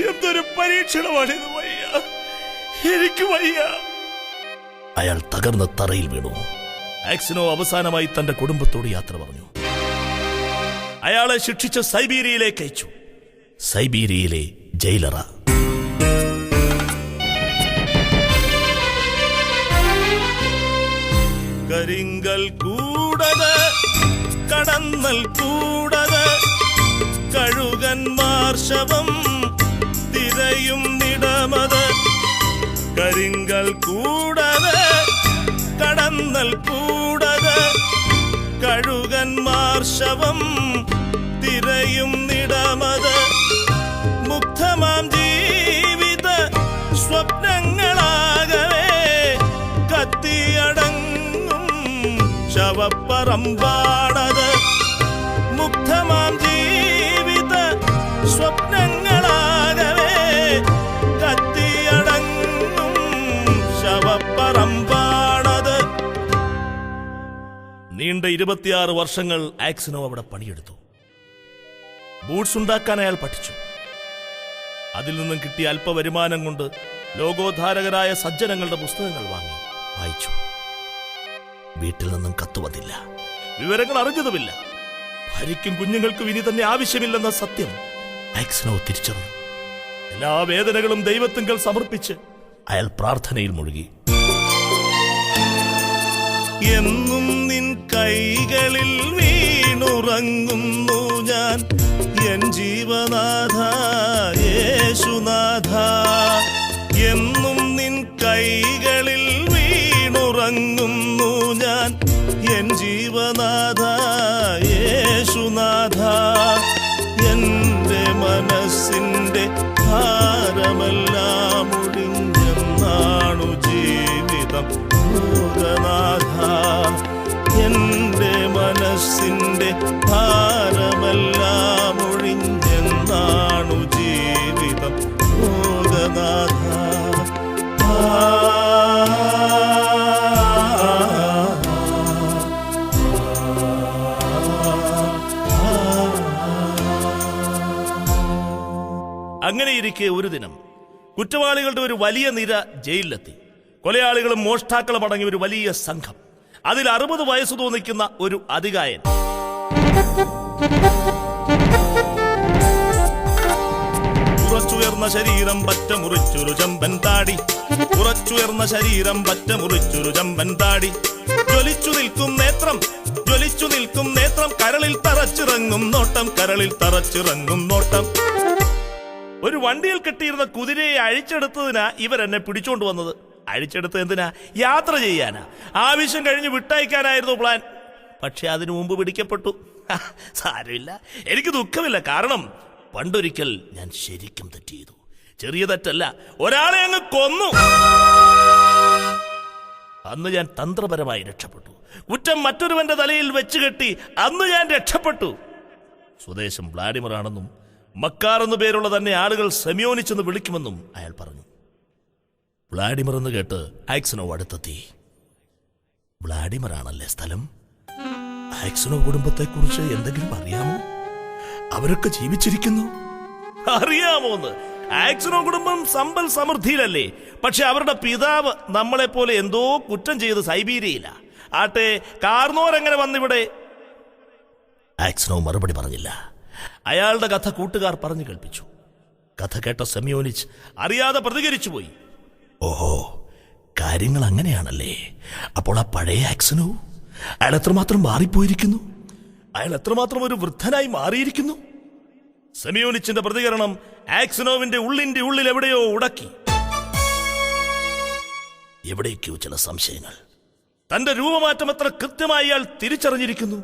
എന്തൊരു പരീക്ഷണമാണിത്! വയ്യ, എനിക്ക് വയ്യ. അയാൾ തകർന്ന തറയിൽ വീണു. ആക്സിനോ അവസാനമായി തന്റെ കുടുംബത്തോട് യാത്ര പറഞ്ഞു. അയാളെ ശിക്ഷിച്ച് സൈബീരിയയിലേക്ക് അയച്ചു. സൈബീരിയയിലെ ജയിലറ. കരിങ്കൽ കൂടത് കടന്നൽ കൂടത് കഴുകന്മാർ ശവം തിരയും നിടമത്. കരിങ്കൽ കൂടത് കടന്നൽ കൂടത് കഴുകന്മാർ ശവം തിരയും നിടമത്. മുഗ്ധമാം ജീവിത സ്വപ്നങ്ങളാകവേ കത്തിയടങ്ങും ശവപ്പറമ്പാടത്. മുഗ്ധമാം ജീവിത സ്വപ്നങ്ങളാകവേ കത്തിയടങ്ങും ശവപ്പറമ്പാടത്. നീണ്ട 26 വർഷങ്ങൾ ആക്സിനോ അവിടെ പണിയെടുത്തു. ബൂട്ട്സ് ഉണ്ടാക്കാൻ അയാൾ പഠിച്ചു. അതിൽ നിന്നും കിട്ടിയ അല്പ വരുമാനം കൊണ്ട് ലോകോദ്ധാരകരായ സജ്ജനങ്ങളുടെ പുസ്തകങ്ങൾ വാങ്ങി വായിച്ചു. വീട്ടിൽ നിന്നും കത്ത് വന്നില്ല. വിവരങ്ങൾ അറിഞ്ഞതുമില്ല. ഭാര്യയ്ക്കും കുഞ്ഞുങ്ങൾക്കും ഇനി തന്നെ ആവശ്യമില്ലെന്ന സത്യം ആക്സിനോ തിരിച്ചറിഞ്ഞു. എല്ലാ വേദനകളും ദൈവത്തിങ്കൽ സമർപ്പിച്ച് അയാൾ പ്രാർത്ഥനയിൽ മുഴുകി. എന്നും നിൻ കൈകളിൽ വീണുറങ്ങുന്നു ഞാൻ, എൻ ജീവനാഥ യേശുനാഥ. എന്നും നിൻ കൈകളിൽ വീണുറങ്ങുന്നു ഞാൻ, എൻ ജീവനാഥ യേശുനാഥ. എന്റെ മനസ്സിന്റെ ഭാരമെല്ലാം ഒഴിഞ്ഞെന്നാണു ജീവിതം ഭൂതനാഥ. എന്റെ മനസ്സിന്റെ ഭാരമെല്ലാം ഒഴിഞ്ഞെന്നാണു ജീവിതം ഭൂതനാഥ. അങ്ങനെയിരിക്കെ ഒരു ദിനം കുറ്റവാളികളുടെ ഒരു വലിയ നിര ജയിലിലെത്തി. കൊലയാളികളും മോഷ്ടാക്കളും അടങ്ങിയ ഒരു വലിയ സംഘം. അതിൽ 60 വയസ്സ് തോന്നിക്കുന്ന ഒരു അതികായൻ. ഉറച്ചുയർന്ന ഉറച്ചുയർന്ന ശരീരം പറ്റ മുറിച്ചൊരു ചമ്പൻ താടി, ഉറച്ചുയർന്ന ശരീരം പറ്റ മുറിച്ചൊരു ചമ്പൻ താടി, ജ്വലിച്ചു നിൽക്കും നേത്രം, ജ്വലിച്ചു നിൽക്കും നേത്രം, കരളിൽ തറച്ചിറങ്ങും നോട്ടം, കരളിൽ തറച്ചിറങ്ങും നോട്ടം. ഒരു വണ്ടിയിൽ കെട്ടിയിരുന്ന കുതിരയെ അഴിച്ചെടുത്തതിനാ ഇവരെന്നെ പിടിച്ചോണ്ട് വന്നത്. അഴിച്ചെടുത്ത് എന്തിനാ? യാത്ര ചെയ്യാനാ. ആവശ്യം കഴിഞ്ഞ് വിട്ടയക്കാനായിരുന്നു പ്ലാൻ. പക്ഷെ അതിനു മുമ്പ് പിടിക്കപ്പെട്ടു. സാരമില്ല, എനിക്ക് ദുഃഖമില്ല. കാരണം പണ്ടൊരിക്കൽ ഞാൻ ശരിക്കും തെറ്റ് ചെയ്തു. ചെറിയ തെറ്റല്ല, ഒരാളെ അങ്ങ് കൊന്നു. അന്ന് ഞാൻ തന്ത്രപരമായി രക്ഷപ്പെട്ടു. കുറ്റം മറ്റൊരുവന്റെ തലയിൽ വെച്ച് കെട്ടി അന്ന് ഞാൻ രക്ഷപ്പെട്ടു. സ്വദേശം വ്ളാഡിമർ ആണെന്നും മക്കാർ എന്നു പേരുള്ള തന്നെ ആളുകൾ സെമിയോനിച്ചെന്ന് വിളിക്കുമെന്നും അയാൾ പറഞ്ഞു. വ്ളാഡിമർ എന്ന് കേട്ട് ആക്സനോവ് അടുത്തെത്തി. വ്ളാഡിമർ ആണല്ലേ സ്ഥലം? ആക്സനോവ് കുടുംബത്തെക്കുറിച്ച് എന്തെങ്കിലും അറിയാമോ? അവരൊക്കെ ജീവിച്ചിരിക്കുന്നു? അറിയാമോന്ന്? ആക്സനോവ് കുടുംബം സമ്പൽ സമൃദ്ധിയിലല്ലേ? പക്ഷെ അവരുടെ പിതാവ് നമ്മളെപ്പോലെ എന്തോ കുറ്റം ചെയ്ത് സൈബീരിയയില. ആട്ടെ, കാർന്നോരെങ്ങനെ വന്നിവിടെ? ആക്സനോവ് മറുപടി പറഞ്ഞില്ല. അയാളുടെ കഥ കൂട്ടുകാർ പറഞ്ഞു കേൾപ്പിച്ചു. കഥ കേട്ട സെമിയോനിച്ച് അറിയാതെ പ്രതികരിച്ചുപോയി. ഓഹോ, കാര്യങ്ങൾ അങ്ങനെയാണല്ലേ. അപ്പോൾ ആ പഴയ ആക്സനോവ്, അയാൾ എത്രമാത്രം മാറിപ്പോയിരിക്കുന്നു, അയാൾ എത്രമാത്രം ഒരു വൃദ്ധനായി മാറിയിരിക്കുന്നു. സെമിയോനിച്ചിന്റെ പ്രതികരണം ആക്സനോവിന്റെ ഉള്ളിന്റെ ഉള്ളിൽ എവിടെയോ ഉടക്കി. എവിടേക്കോ ചില സംശയങ്ങൾ. തന്റെ രൂപമാറ്റം എത്ര കൃത്യമായി അയാൾ തിരിച്ചറിഞ്ഞിരിക്കുന്നു.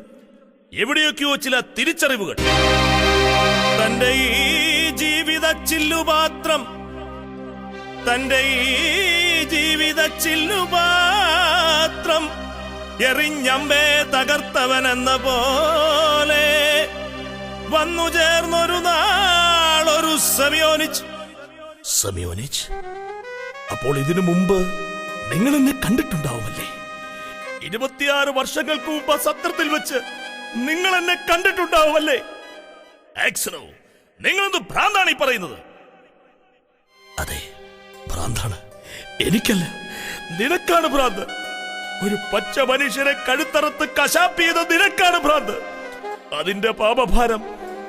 എവിടെയൊക്കെയോ ചില തിരിച്ചറിവുകൾ. തന്റെ ഈ ജീവിത ചില്ലുപാത്രം, തന്റെ ഈ ജീവിത ചില്ലുപാത്രം എറിഞ്ഞമ്പേ തകർത്തവനെന്ന പോലെ വന്നു ചേർന്നൊരു നാളൊരു സെമിയോനിച്ച്. സെമിയോനിച്ച്, അപ്പോൾ ഇതിനു മുമ്പ് നിങ്ങൾ എന്നെ കണ്ടിട്ടുണ്ടാവുമല്ലേ? 26 വർഷങ്ങൾക്ക് മുമ്പ് സത്രത്തിൽ വെച്ച് നിങ്ങൾ എന്നെ കണ്ടിട്ടുണ്ടാവുമല്ലേ? ആക്സനോവ്, നിങ്ങളെന്ത് ഭ്രാന്താണ് ഈ പറയുന്നത്? അതെ, ഭ്രാന്താണ്. എനിക്കല്ല, നിനക്കാണ് ഭ്രാന്ത്. ഒരു പച്ച മനുഷ്യരെ കഴുത്തറുത്ത് കശാപ്പ് ചെയ്ത നിനക്കാണ് ഭ്രാന്ത്. അതിന്റെ പാപഭാരം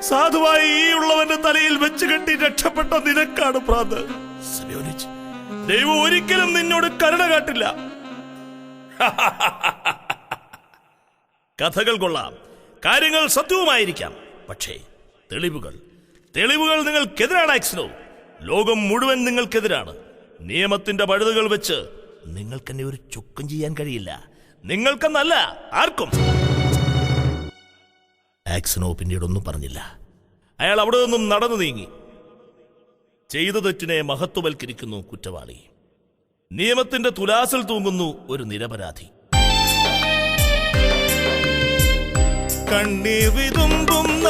സാധുവായി ഈ ഉള്ളവന്റെ തലയിൽ വെച്ച് കെട്ടി രക്ഷപ്പെട്ട നിനക്കാണ് ഭ്രാന്ത്. സെമിയോനിച്ച്, ദൈവം ഒരിക്കലും നിന്നോട് കരുണ കാട്ടില്ല. കഥകൾ കൊള്ളാം, കാര്യങ്ങൾ സത്യവുമായിരിക്കാം. പക്ഷേ തെളിവുകൾ നിങ്ങൾക്കെതിരാണ് ആക്സനോവ്. ലോകം മുഴുവൻ നിങ്ങൾക്കെതിരാണ്. നിയമത്തിന്റെ പഴുതുകൾ വെച്ച് നിങ്ങൾക്കെന്നെ ഒരു ചുക്കും ചെയ്യാൻ കഴിയില്ല. നിങ്ങൾക്കെന്നല്ല, ആർക്കും. ആക്സനോവ് പിന്നീടൊന്നും പറഞ്ഞില്ല. അയാൾ അവിടെ നിന്നും നടന്നു നീങ്ങി. ചെയ്ത തെറ്റിനെ മഹത്വവൽക്കരിക്കുന്നു കുറ്റവാളി. നിയമത്തിന്റെ തുലാസിൽ തൂങ്ങുന്നു ഒരു നിരപരാധി. കണ്ണീർ വിതുമ്പുന്ന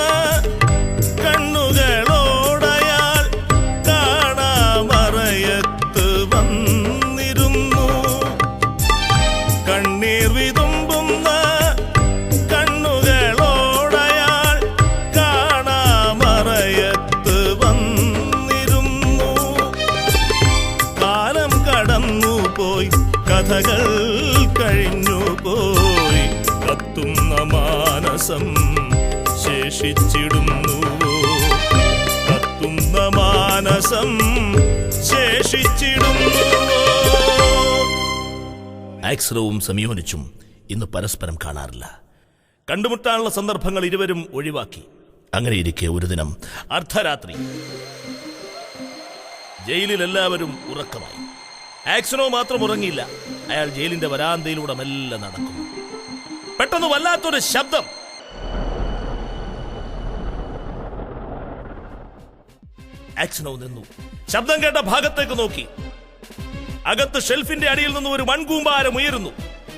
കണ്ണുകളോടയാൾ കാണാമറയത്ത് വന്നിരുന്നു. കണ്ണീർ വിതുമ്പുന്ന കണ്ണുകളോടയാൾ കാണാമറയത്ത് വന്നിരുന്നു. കാലം കടന്നുപോയി, കഥകൾ കഴിഞ്ഞുപോയി, കത്തുന്ന മാനസം ശേഷിച്ചിടുന്നു, കത്തുന്ന മാനസം ശേഷിച്ചിടുന്നു. ആക്സനോവും സെമിയോനിച്ചും ഇന്ന് പരസ്പരം കാണാറില്ല. കണ്ടുമുട്ടാനുള്ള സന്ദർഭങ്ങൾ ഇരുവരും ഒഴിവാക്കി. അങ്ങനെയിരിക്കെ ഒരു ദിനം അർദ്ധരാത്രി ജയിലിൽ എല്ലാവരും ഉറക്കമായി. ആക്സനോവ് മാത്രം ഉറങ്ങിയില്ല. അയാൾ ജയിലിന്റെ വരാന്തയിലൂടെ മെല്ലെ നടക്കുന്നു. പെട്ടെന്ന് വല്ലാത്തൊരു ശബ്ദം. ആക്സനോവ് നിന്നു. ശബ്ദം കേട്ട ഭാഗത്തേക്ക് നോക്കി. അകത്ത് ഷെൽഫിന്റെ അടിയിൽ നിന്ന് ഒരു മൺകൂമ്പാരം ഉയരുന്നു.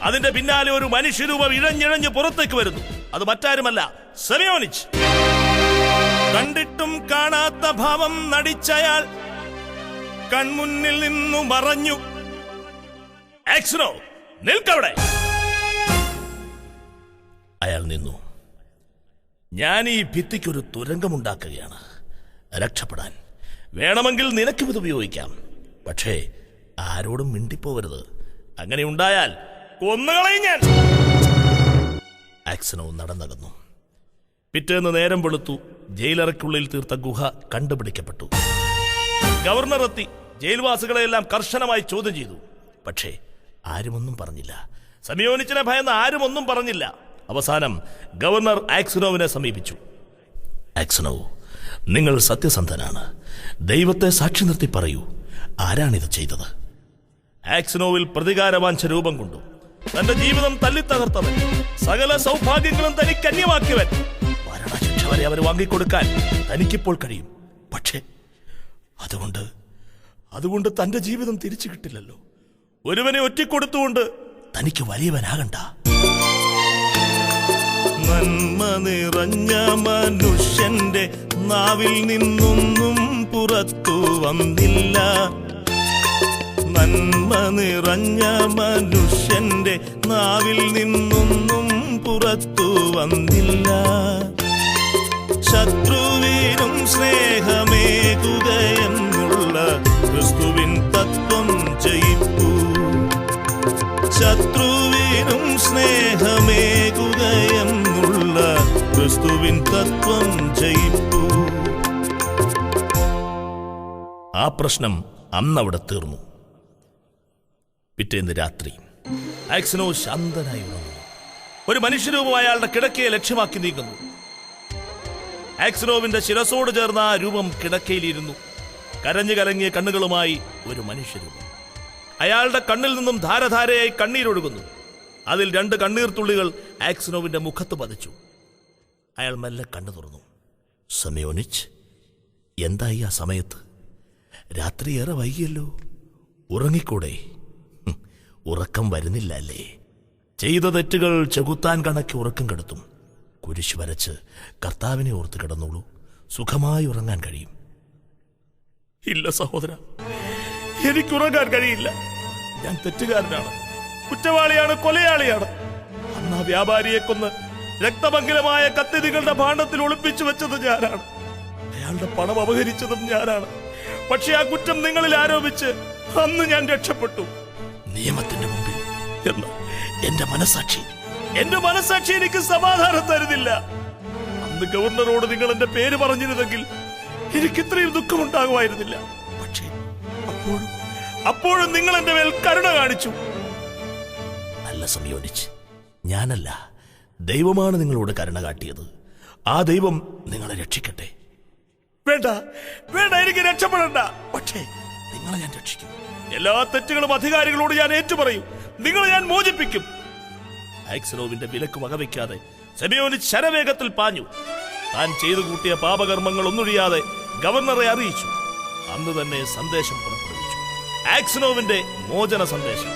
അതിന്റെ പിന്നാലെ ഒരു മനുഷ്യരൂപം ഇഴഞ്ഞിഴഞ്ഞ് പുറത്തേക്ക് വരുന്നു. അത് മറ്റാരുമല്ല, സെമിയോനിച്ച്. കണ്ടിട്ടും കാണാത്ത ഭാവം നടിച്ചയാൾ കൺമുന്നിൽ നിന്നു മറഞ്ഞു. ആക്സനോവ്, നിൽക്കവിടെ. അയാൾ നിന്നു. ഞാൻ ഈ ഭിത്തിക്കൊരു തുരങ്കമുണ്ടാക്കുകയാണ്, രക്ഷപ്പെടാൻ. വേണമെങ്കിൽ നിനക്കും ഇത് ഉപയോഗിക്കാം. പക്ഷേ ആരോടും മിണ്ടിപ്പോവരുത്. അങ്ങനെ ഉണ്ടായാൽ കൊന്നുകളയും ഞാൻ. ആക്സനോവ് നടന്നകന്നു. പിറ്റേന്ന് നേരം വെളുത്തു. ജയിലറയ്ക്കുള്ളിൽ തീർത്ത ഗുഹ കണ്ടുപിടിക്കപ്പെട്ടു. ഗവർണർ എത്തി ജയിൽവാസികളെയെല്ലാം കർശനമായി ചോദ്യം ചെയ്തു. പക്ഷേ ആരുമൊന്നും പറഞ്ഞില്ല. സമയോനിച്ചിനെ ഭയന്ന് ആരുമൊന്നും പറഞ്ഞില്ല. അവസാനം ഗവർണർ ആക്സിനോവിനെ സമീപിച്ചു. ആക്സിനോ, നിങ്ങൾ സത്യസന്ധനാണ്. ദൈവത്തെ സാക്ഷി നിർത്തി പറയൂ, ആരാണിത് ചെയ്തത്? ആക്സിനോവിൽ പ്രതികാരവാഞ്ച രൂപം കൊണ്ടു. തന്റെ ജീവിതം തല്ലിത്തകർത്തവൻ, സകല സൗഭാഗ്യങ്ങളും തനിക്ക് അന്യമാക്കിയവൻ, മരണശിക്ഷ വരെ അവർ വാങ്ങിക്കൊടുക്കാൻ തനിക്കിപ്പോൾ കഴിയും. പക്ഷേ അതുകൊണ്ട് തന്റെ ജീവിതം തിരിച്ചു കിട്ടില്ലല്ലോ. ഒരുവനെ ഒറ്റിക്കൊടുത്തുകൊണ്ട് തനിക്ക് വലിയവനാകണ്ട. നന്മ നിറഞ്ഞ മനുഷ്യന്റെ നാവിൽ നിന്നൊന്നും പുറത്തു വന്നില്ല. നന്മ നിറഞ്ഞ മനുഷ്യന്റെ നാവിൽ നിന്നൊന്നും പുറത്തു വന്നില്ല. ശത്രുവിനും സ്നേഹമേകുകയെന്നുള്ള ക്രിസ്തുവിൻ തത്വം ജയിപ്പൂ. ശത്രുവിനും സ്നേഹമേകുകയെന്നുള്ള ക്രിസ്തുവിൻ തത്വം ജയിപ്പൂ. ആ പ്രശ്നം അന്നവിടെ തീർന്നു. പിറ്റേന്ന് രാത്രി ആക്സിനോ ശാന്തനായി ഉറങ്ങുന്നു. ഒരു മനുഷ്യരൂപം അയാളുടെ കിടക്കയെ ലക്ഷ്യമാക്കി നീങ്ങുന്നു. ആക്സിനോവിന്റെ ശിരസോട് ചേർന്ന ആ രൂപം കിടക്കയിലിരുന്നു. കരഞ്ഞു കലങ്ങിയ കണ്ണുകളുമായി ഒരു മനുഷ്യരൂപം. അയാളുടെ കണ്ണിൽ നിന്നും ധാരധാരയായി കണ്ണീരൊഴുകുന്നു. അതിൽ 2 കണ്ണീർത്തുള്ളികൾ ആക്സിനോവിന്റെ മുഖത്ത് പതിച്ചു. അയാൾ മെല്ലെ കണ്ണു തുറന്നു. സമയോനിച്ച്, എന്തായി ആ സമയത്ത്? രാത്രി ഏറെ വൈകിയല്ലോ, ഉറങ്ങിക്കൂടെ? ഉറക്കം വരുന്നില്ല അല്ലേ? ചെയ്ത തെറ്റുകൾ ചെകുത്താൻ കണക്കി ഉറക്കം കെടുത്തും. കുരിശ് വരച്ച് കർത്താവിനെ ഓർത്ത് കിടന്നോളൂ, സുഖമായി ഉറങ്ങാൻ കഴിയും. ഇല്ല സഹോദര, എനിക്കുറങ്ങാൻ കഴിയില്ല. ഞാൻ തെറ്റുകാരനാണ്, കുറ്റവാളിയാണ്, കൊലയാളിയാണ്. അന്ന് ആ വ്യാപാരിയെ കൊന്ന് രക്തമംഗലമായ കത്തി നിങ്ങളുടെ ഭാണ്ഡത്തിൽ ഒളിപ്പിച്ചു വെച്ചത് ഞാനാണ്. അയാളുടെ പണം അപഹരിച്ചതും ഞാനാണ്. പക്ഷെ ആ കുറ്റം നിങ്ങളിൽ ആരോപിച്ച് അന്ന് ഞാൻ രക്ഷപ്പെട്ടു. നിയമത്തിന്റെ മുമ്പിൽ എന്റെ മനസാക്ഷി എനിക്ക് സമാധാനം തരുന്നില്ല. അന്ന് ഗവർണറോട് നിങ്ങൾ എന്റെ പേര് പറഞ്ഞിരുന്നെങ്കിൽ എനിക്ക് ഇത്രയും ദുഃഖമുണ്ടാകുമായിരുന്നില്ല. പക്ഷേ അപ്പോഴും നിങ്ങൾ എന്റെ മേൽ കരുണ കാണിച്ചു. അല്ല സമയോനിച്ച്, ഞാനല്ല, ദൈവമാണ് നിങ്ങളോട് കരുണ കാട്ടിയത്. ആ ദൈവം നിങ്ങളെ രക്ഷിക്കട്ടെ. വേണ്ട, എനിക്ക് രക്ഷപ്പെടണ്ട. പക്ഷേ നിങ്ങളെ ഞാൻ രക്ഷിക്കും. എല്ലാ തെറ്റുകളും അധികാരികളോട് ഞാൻ ഏറ്റുപറയും. നിങ്ങളെ ഞാൻ മോചിപ്പിക്കും. ആക്സിനോവിന്റെ വിലക്ക് വകവയ്ക്കാതെ സമയോനിച്ച് ശരവേഗത്തിൽ പാഞ്ഞു. താൻ ചെയ്തു കൂട്ടിയ പാപകർമ്മങ്ങൾ ഒന്നൊഴിയാതെ ഗവർണറെ അറിയിച്ചു. അന്ന് തന്നെ സന്ദേശം പുറപ്പെടുവിച്ചു, ആക്സിനോവിന്റെ മോചന സന്ദേശം.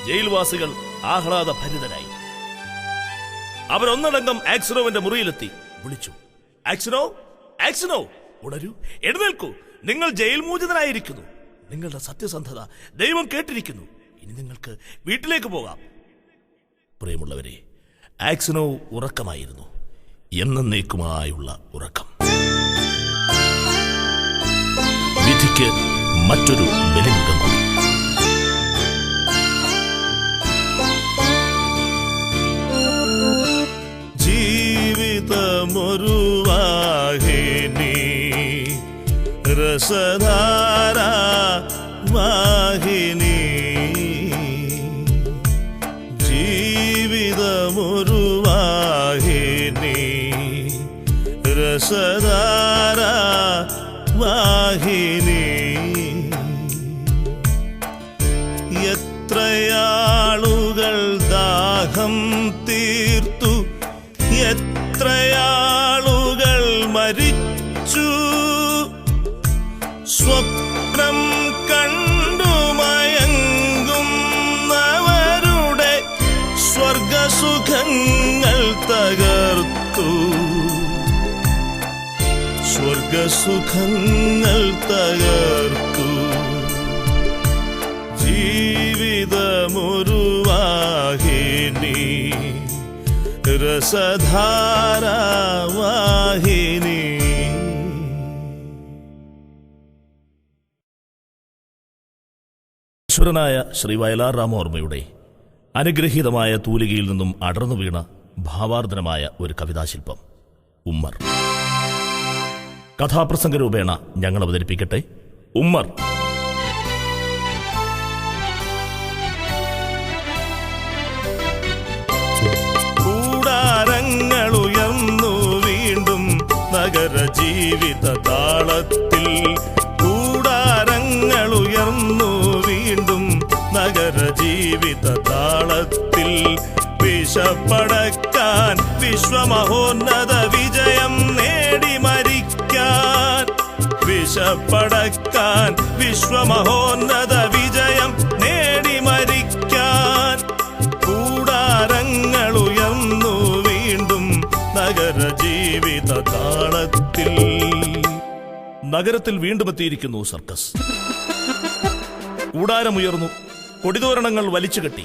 ജയിൽവാസികൾ ആഹ്ലാദഭരിതരായി. അവരൊന്നടങ്കം ആക്സിനോവിന്റെ മുറിയിലെത്തി വിളിച്ചു, ആക്സിനോ, ഉണരൂ, എഴുന്നേൽക്കൂ. നിങ്ങൾ ജയിൽ മോചിതനായിരിക്കുന്നു. നിങ്ങളുടെ സത്യസന്ധത ദൈവം കേട്ടിരിക്കുന്നു. ഇനി നിങ്ങൾക്ക് വീട്ടിലേക്ക് പോകാം. പ്രിയമുള്ളവരെ, ആക്സിനോ ഉറക്കമായിരുന്നു, എന്നേക്കുമായുള്ള ഉറക്കം. വിധിക്ക് മറ്റൊരു ബലിമൃഗം. ജീവിതമൊരു വാഹിനി, രസധാര വാഹിനി. ജീവിതമൊരു വാഹിനി, രസധാര വാഹിനി. എത്രയാളുകൾ ദാഹം തീർത്തു, എത്രയാളുകൾ മരിച്ചു. സ്വപ്നം കണ്ടു മയങ്ങുന്നവരുടെ സ്വർഗസുഖങ്ങൾ തകർത്തു. സ്വർഗസുഖങ്ങൾ തകർത്തു. ജീവിതമൊരു വാഹിനി, രസധാര വാഹിനി. ഈശ്വരനായ ശ്രീ വയലാർ രാമവർമ്മയുടെ അനുഗ്രഹീതമായ തൂലികയിൽ നിന്നും അടർന്നു വീണ ഭാവാർദ്രമായ ഒരു കവിതാശില്പം ഉമ്മർ. കഥാപ്രസംഗ രൂപേണ ഞങ്ങൾ അവതരിപ്പിക്കട്ടെ. ഉമ്മർ.
കൂടാരങ്ങളുയർന്നു വീണ്ടും നഗര ജീവിത താളത്തിൽ. കൂടാരങ്ങളുയർന്നു വീണ്ടും നഗര ജീവിത താളത്തിൽ. വിശപ്പടക്കാൻ വിശ്വമഹോന്നത വിജയം നേടി മരിക്കാൻ. വിശപ്പടക്കാൻ വിശ്വമഹോന്നത വിജയം നേടി മരിക്കാൻ. കൂടാരങ്ങളുയർന്നു വീണ്ടും നഗര ജീവിത താളത്തിൽ.
നഗരത്തിൽ വീണ്ടും എത്തിയിരിക്കുന്നു സർക്കസ്. കൂടാരമുയർന്നു, കൊടിതോരണങ്ങൾ വലിച്ചുകെട്ടി,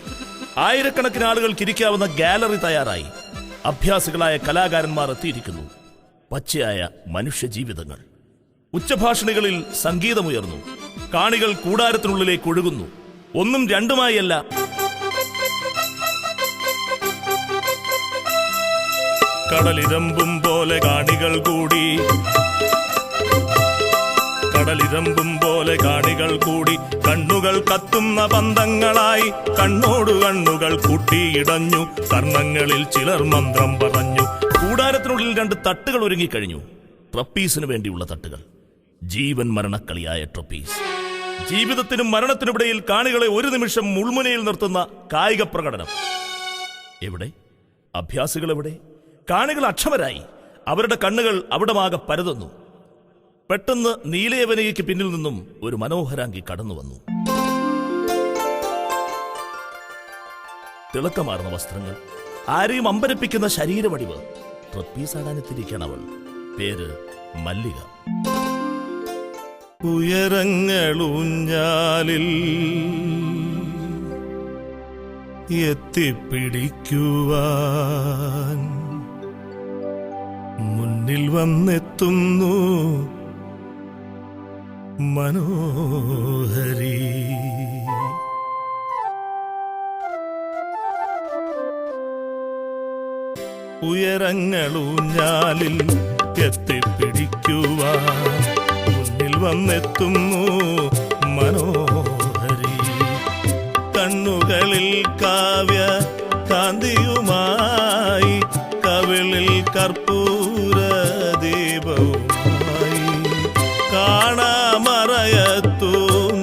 ആയിരക്കണക്കിന് ആളുകൾക്ക് ഇരിക്കാവുന്ന ഗാലറി തയ്യാറായി. അഭ്യാസികളായ കലാകാരന്മാർ എത്തിയിരിക്കുന്നു. പച്ചയായ മനുഷ്യജീവിതങ്ങൾ. ഉച്ചഭാഷണികളിൽ സംഗീതമുയർന്നു. കാണികൾ കൂടാരത്തിനുള്ളിലേക്ക് ഒഴുകുന്നു. ഒന്നും രണ്ടുമായല്ല.
കടലിരമ്പും പോലെ കാണികൾ കൂടി. കടലിരമ്പും പോലെ കാണികൾ കൂടി. കണ്ണുകൾ കത്തുന്ന പന്തങ്ങളായി. കണ്ണോടു കണ്ണുകൾ കൂട്ടിയിടഞ്ഞു. കർണങ്ങളിൽ ചിലർ മന്ത്രം പറഞ്ഞു.
കൂടാരത്തിനുള്ളിൽ 2 തട്ടുകൾ ഒരുങ്ങിക്കഴിഞ്ഞു. ട്രപ്പീസിന് വേണ്ടിയുള്ള തട്ടുകൾ. ജീവൻ മരണക്കളിയായ ട്രപ്പീസ്. ജീവിതത്തിനും മരണത്തിനുമിടയിൽ കാണികളെ ഒരു നിമിഷം മുൾമുനയിൽ നിർത്തുന്ന കായിക പ്രകടനം. എവിടെ അഭ്യാസികൾ? എവിടെ കാണികൾ? അക്ഷമരായി. അവരുടെ കണ്ണുകൾ അവിടമാകെ പരതുന്നു. പെട്ടെന്ന് നീലയവനയ്ക്ക് പിന്നിൽ നിന്നും ഒരു മനോഹരാംഗി കടന്നു വന്നു. തിളക്കമാർന്ന വസ്ത്രങ്ങൾ, ആരെയും അമ്പരപ്പിക്കുന്ന ശരീരവടിവ്. ട്രപ്പീസാടാനെത്തിരിക്കണം അവൾ. പേര് മല്ലിക.
ഉയരങ്ങളൂഞ്ഞാലിൽ എത്തിപ്പിടിക്കുവാൻ മുന്നിൽ വന്നെത്തുന്നു മനോഹരി. ഉയരങ്ങളൂഞ്ഞാലിൽ എത്തിപ്പിടിക്കുവാൻ മുന്നിൽ വന്നെത്തുന്നു മനോഹരി. കണ്ണുകളിൽ കാവ്യ കാന്തിയുമായി, കവിളിൽ കർപ്പൂര ദീപവുമായി. കാണാമറയത്തു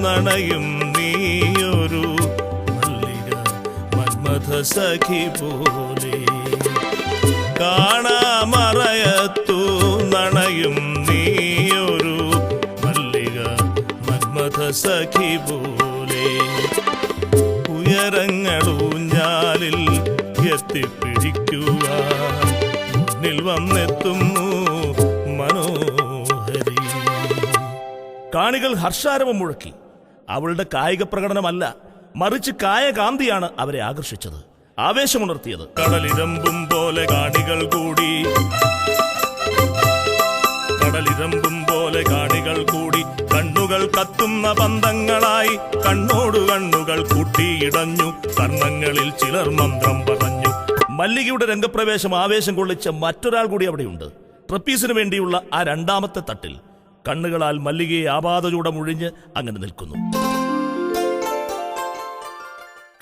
നണയും നീയൊരു മല്ലിക മന്മഥ സഖി പോലെ. കാണാമറയത്തു നണയും നീയൊരു മല്ലിക മന്മഥ സഖി പോലെ. ഉയരങ്ങളൂഞ്ഞാലിൽ എത്തിപ്പിടിക്കുവാൻ മുന്നിൽ വന്നെത്തുന്നു മനോഹരി.
കാണികൾ ഹർഷാരവം മുഴക്കി. അവളുടെ കായിക പ്രകടനമല്ല, മറിച്ച് കായകാന്തിയാണ് അവരെ ആകർഷിച്ചത്, ആവേശമുണർത്തിയത്.
കടലിരമ്പും പോലെ കാണികൾ കൂടി. കടലിരമ്പും പോലെ കാണികൾ കൂടി. കണ്ണുകൾ കത്തുന്ന പന്തങ്ങളായി. കണ്ണോടു കണ്ണുകൾ കൂട്ടിയിടഞ്ഞു. കർണങ്ങളിൽ ചിലർ മന്ത്രം പറഞ്ഞു.
മല്ലികയുടെ രംഗപ്രവേശം ആവേശം കൊള്ളിച്ച മറ്റൊരാൾ കൂടി അവിടെയുണ്ട്. ട്രപ്പീസിന് വേണ്ടിയുള്ള ആ 2ാമത്തെ തട്ടിൽ കണ്ണുകളാൽ മല്ലികയെ ആപാദചൂടമൊഴിഞ്ഞ് അങ്ങനെ നിൽക്കുന്നു.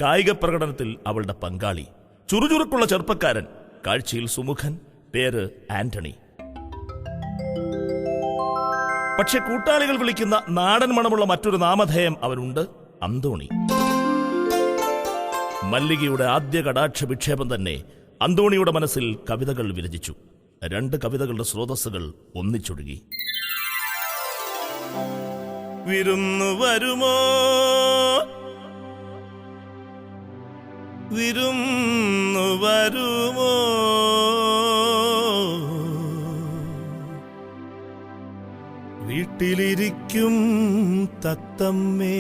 കായിക പ്രകടനത്തിൽ അവളുടെ പങ്കാളി ചുറുചുറുക്കുള്ള ചെറുപ്പക്കാരൻ, കാഴ്ചയിൽ സുമുഖൻ, പേര് ആന്റണി. പക്ഷെ കൂട്ടാളികൾ വിളിക്കുന്ന നാടൻ മണമുള്ള മറ്റൊരു നാമധേയം അവനുണ്ട്, അന്തോണി. മല്ലികയുടെ ആദ്യ കടാക്ഷ വിക്ഷേപം തന്നെ അന്തോണിയുടെ മനസ്സിൽ കവിതകൾ വിരചിച്ചു. 2 കവിതകളുടെ സ്രോതസ്സുകൾ ഒന്നിച്ചൊഴുകി.
വിരുന്നു വരുമോ വിരുന്നു വരുമോ വീട്ടിലിരിക്കും തത്തമ്മേ.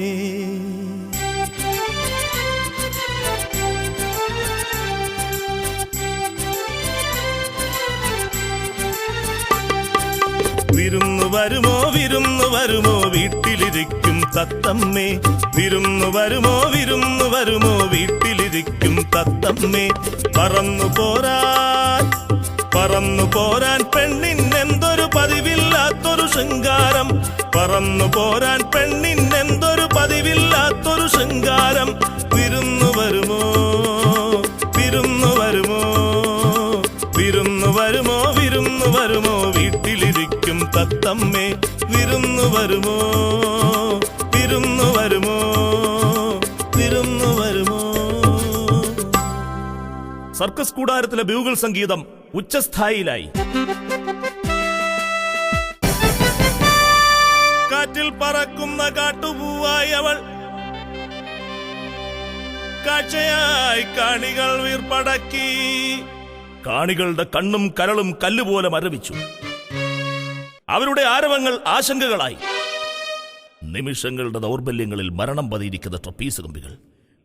വിരുന്നു വരുമോ വിരുന്നു വരുമോ വീട്ടിലിരിക്കും തത്തമ്മേ. വിരുന്നു വരുമോ വിരുന്നു വരുമോ വീട്ടിലിരിക്കും തത്തമ്മേ. പറന്നു പോരാൻ പെണ്ണിനെന്തൊരു പതിവില്ലാത്തൊരു ശൃംഗാരം, പറന്നു പോരാൻ പെണ്ണിനെന്തൊരു പതിവില്ലാത്തൊരു ശൃംഗാരം. വിരുന്നു വരുമോ വിരുന്നു വരുമോ വിരുന്നു വരുമോ വിരുന്നു വരുമോ വീട്ടിലിരിക്കും തത്തമ്മേ. വിരുന്നു വരുമോ വിരുന്നു വരുമോ വിരുന്നു വരുമോ.
സർക്കസ് കൂടാരത്തിലെ ബ്യൂഗിൾ സംഗീതം ഉച്ചസ്ഥായിലായി.
കാറ്റിൽ പറക്കുന്ന കാട്ടുപൂവായി അവൾ, കാഴ്ചയായി കാണികൾ വീർപ്പടക്കി.
കാണികളുടെ കണ്ണും കരളും കല്ലുപോലെ മരവിച്ചു. അവരുടെ ആരവങ്ങൾ ആശങ്കകളായി. നിമിഷങ്ങളുടെ ദൗർബല്യങ്ങളിൽ മരണം പതിയിരിക്കുന്ന ട്രപ്പീസ് കമ്പികൾ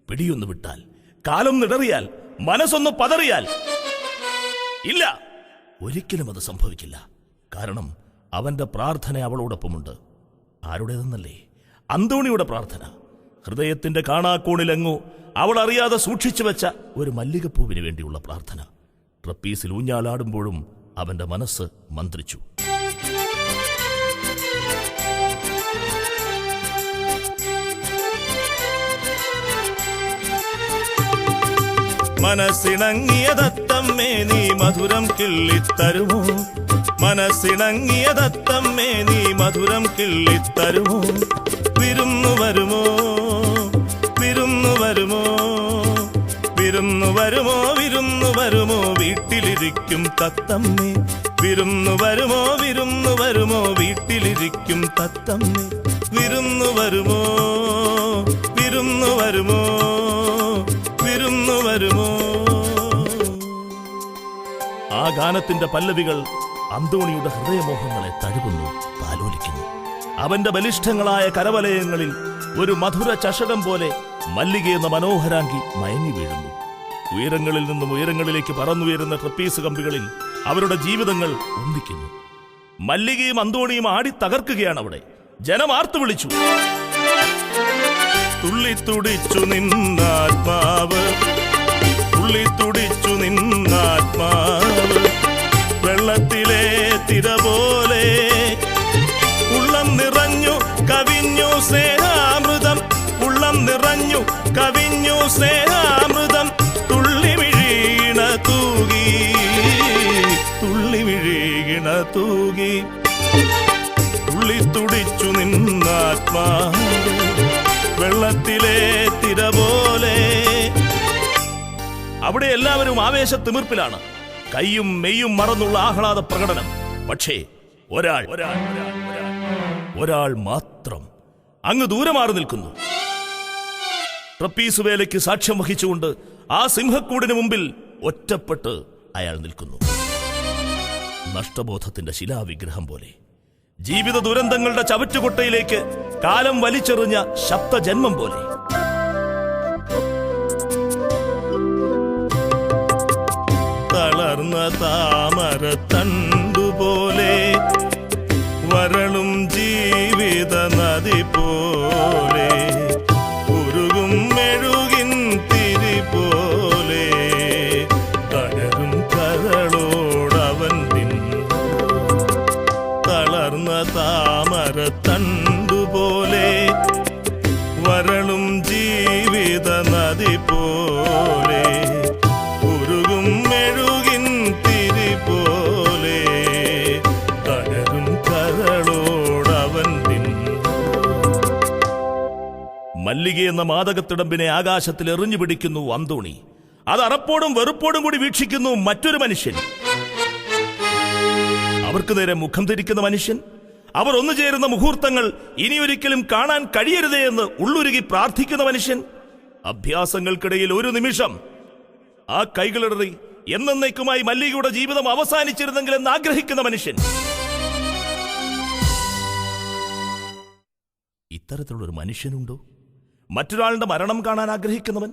പിടിയൊന്നു വിട്ടാൽ, കാലം നിടറിയാൽ, മനസ്സൊന്ന് പതറിയാൽ, ഇല്ല, ഒരിക്കലും അത് സംഭവിക്കില്ല. കാരണം അവന്റെ പ്രാർത്ഥന അവളോടൊപ്പമുണ്ട്. ആരുടേതെന്നല്ലേ? അന്തോണിയുടെ പ്രാർത്ഥന. ഹൃദയത്തിന്റെ കാണാക്കോണിലെങ്ങോ അവൾ അറിയാതെ സൂക്ഷിച്ചു വെച്ച ഒരു മല്ലികപ്പൂവിന് വേണ്ടിയുള്ള പ്രാർത്ഥന. ട്രപ്പീസിൽ ഊഞ്ഞാലാടുമ്പോഴും അവന്റെ മനസ്സ് മന്ത്രിച്ചു.
മനസ്സിണങ്ങിയ തത്തമ്മേ നീ മധുരം കിള്ളിത്തരുമോ, മനസ്സിണങ്ങിയ തത്തമ്മേ നീ മധുരം കിള്ളിത്തരുമോ. വിരുന്നു വരുമോ വിരുന്നു വരുമോ വിരുന്നു വരുമോ വിരുന്നു വരുമോ വീട്ടിലിരിക്കും തത്തമ്മേ. വിരുന്നു വരുമോ വിരുന്നു വരുമോ വീട്ടിലിരിക്കും തത്തമ്മേ. വിരുന്നു വരുമോ വിരുന്നു വരുമോ വിരുന്നു വരുമോ.
ആ ഗാനത്തിന്റെ പല്ലവികൾ അന്തോണിയുടെ ഹൃദയമോഹങ്ങളെ തഴുകുന്നു, താലോലിക്കുന്നു. അവന്റെ ബലിഷ്ഠങ്ങളായ കരവലയങ്ങളിൽ ഒരു മധുര ചഷകം പോലെ മല്ലികയെന്ന മനോഹരാങ്കി മയങ്ങി വീഴുന്നു. ഉയരങ്ങളിൽ നിന്നും ഉയരങ്ങളിലേക്ക് പറന്നുയരുന്ന ട്രപ്പീസ് കമ്പികളിൽ അവരുടെ ജീവിതങ്ങൾ ഒന്നിക്കുന്നു. മല്ലികയും അന്തോണിയും ആടി തകർക്കുകയാണ് അവിടെ. ജനം ആർത്തു വിളിച്ചു.
തുള്ളിത്തുടിച്ചു നിന്നാത്മാവ്, തുള്ളിത്തുടിച്ചു നിന്നാത്മാവ്, വെള്ളത്തിലെ തിര പോലെ ഉള്ളം നിറഞ്ഞു കവിഞ്ഞു സ്നേഹാമൃതം, ഉള്ളം നിറഞ്ഞു കവിഞ്ഞു സ്നേഹാമൃതം. തുള്ളി വീണ തൂകി, തുള്ളി വീണ തൂകി, തുള്ളിത്തുടിച്ചു നിന്നാത്മാവ്, വെള്ളത്തിലെ തിര പോലെ.
അവിടെ എല്ലാവരും ആവേശത്തിമിർപ്പിലാണ്. കൈയും മെയ്യും മറന്നുള്ള ആഹ്ലാദ പ്രകടനം. പക്ഷേ ഒരാൾ ഒരാൾ ഒരാൾ മാത്രം അങ്ങ് ദൂരെ മാറി നിൽക്കുന്നു. ട്രപ്പീസ് വേലയ്ക്ക് സാക്ഷ്യം വഹിച്ചുകൊണ്ട് ആ സിംഹക്കൂടിന് മുമ്പിൽ ഒറ്റപ്പെട്ട് അയാൾ നിൽക്കുന്നു. നഷ്ടബോധത്തിന്റെ ശിലാവിഗ്രഹം പോലെ, ജീവിത ദുരന്തങ്ങളുടെ ചവറ്റുകൊട്ടയിലേക്ക് കാലം വലിച്ചെറിഞ്ഞ ശബ്ദജന്മം പോലെ.
തളർന്ന താമര തണ്ടുപോലെ, വരളും ജീവിത നദി പോലെ, ഉരുകും മെഴുകിൻ തിരി പോലെ, തകരും കരളോടവൻ നിന്നു. തളർന്ന താമര തണ്ടുപോലെ, വരളും ജീവിത നദി പോലെ, ഉരുകും മെഴുകിൻ തിരി പോലെ, തകരും കരളോടവൻ നിന്നു.
മല്ലിക എന്ന മാദകത്തിടമ്പിനെ ആകാശത്തിൽ എറിഞ്ഞു പിടിക്കുന്നു അന്തോണി. അത് അറപ്പോടും വെറുപ്പോടും കൂടി വീക്ഷിക്കുന്നു മറ്റൊരു മനുഷ്യൻ. അവർക്ക് നേരെ മുഖം തിരിക്കുന്ന മനുഷ്യൻ. അവർ ഒന്നുചേരുന്ന മുഹൂർത്തങ്ങൾ ഇനിയൊരിക്കലും കാണാൻ കഴിയരുതേ എന്ന് ഉള്ളുരുകി പ്രാർത്ഥിക്കുന്ന മനുഷ്യൻ. അഭ്യാസങ്ങൾക്കിടയിൽ ഒരു നിമിഷം ആ കൈകളിടറി എന്നേക്കുമായി മല്ലികയുടെ ജീവിതം അവസാനിച്ചിരുന്നെങ്കിൽ എന്ന് ആഗ്രഹിക്കുന്ന മനുഷ്യൻ. ഇത്തരത്തിലുള്ളൊരു മനുഷ്യനുണ്ടോ? മറ്റൊരാളുടെ മരണം കാണാൻ ആഗ്രഹിക്കുന്നവൻ,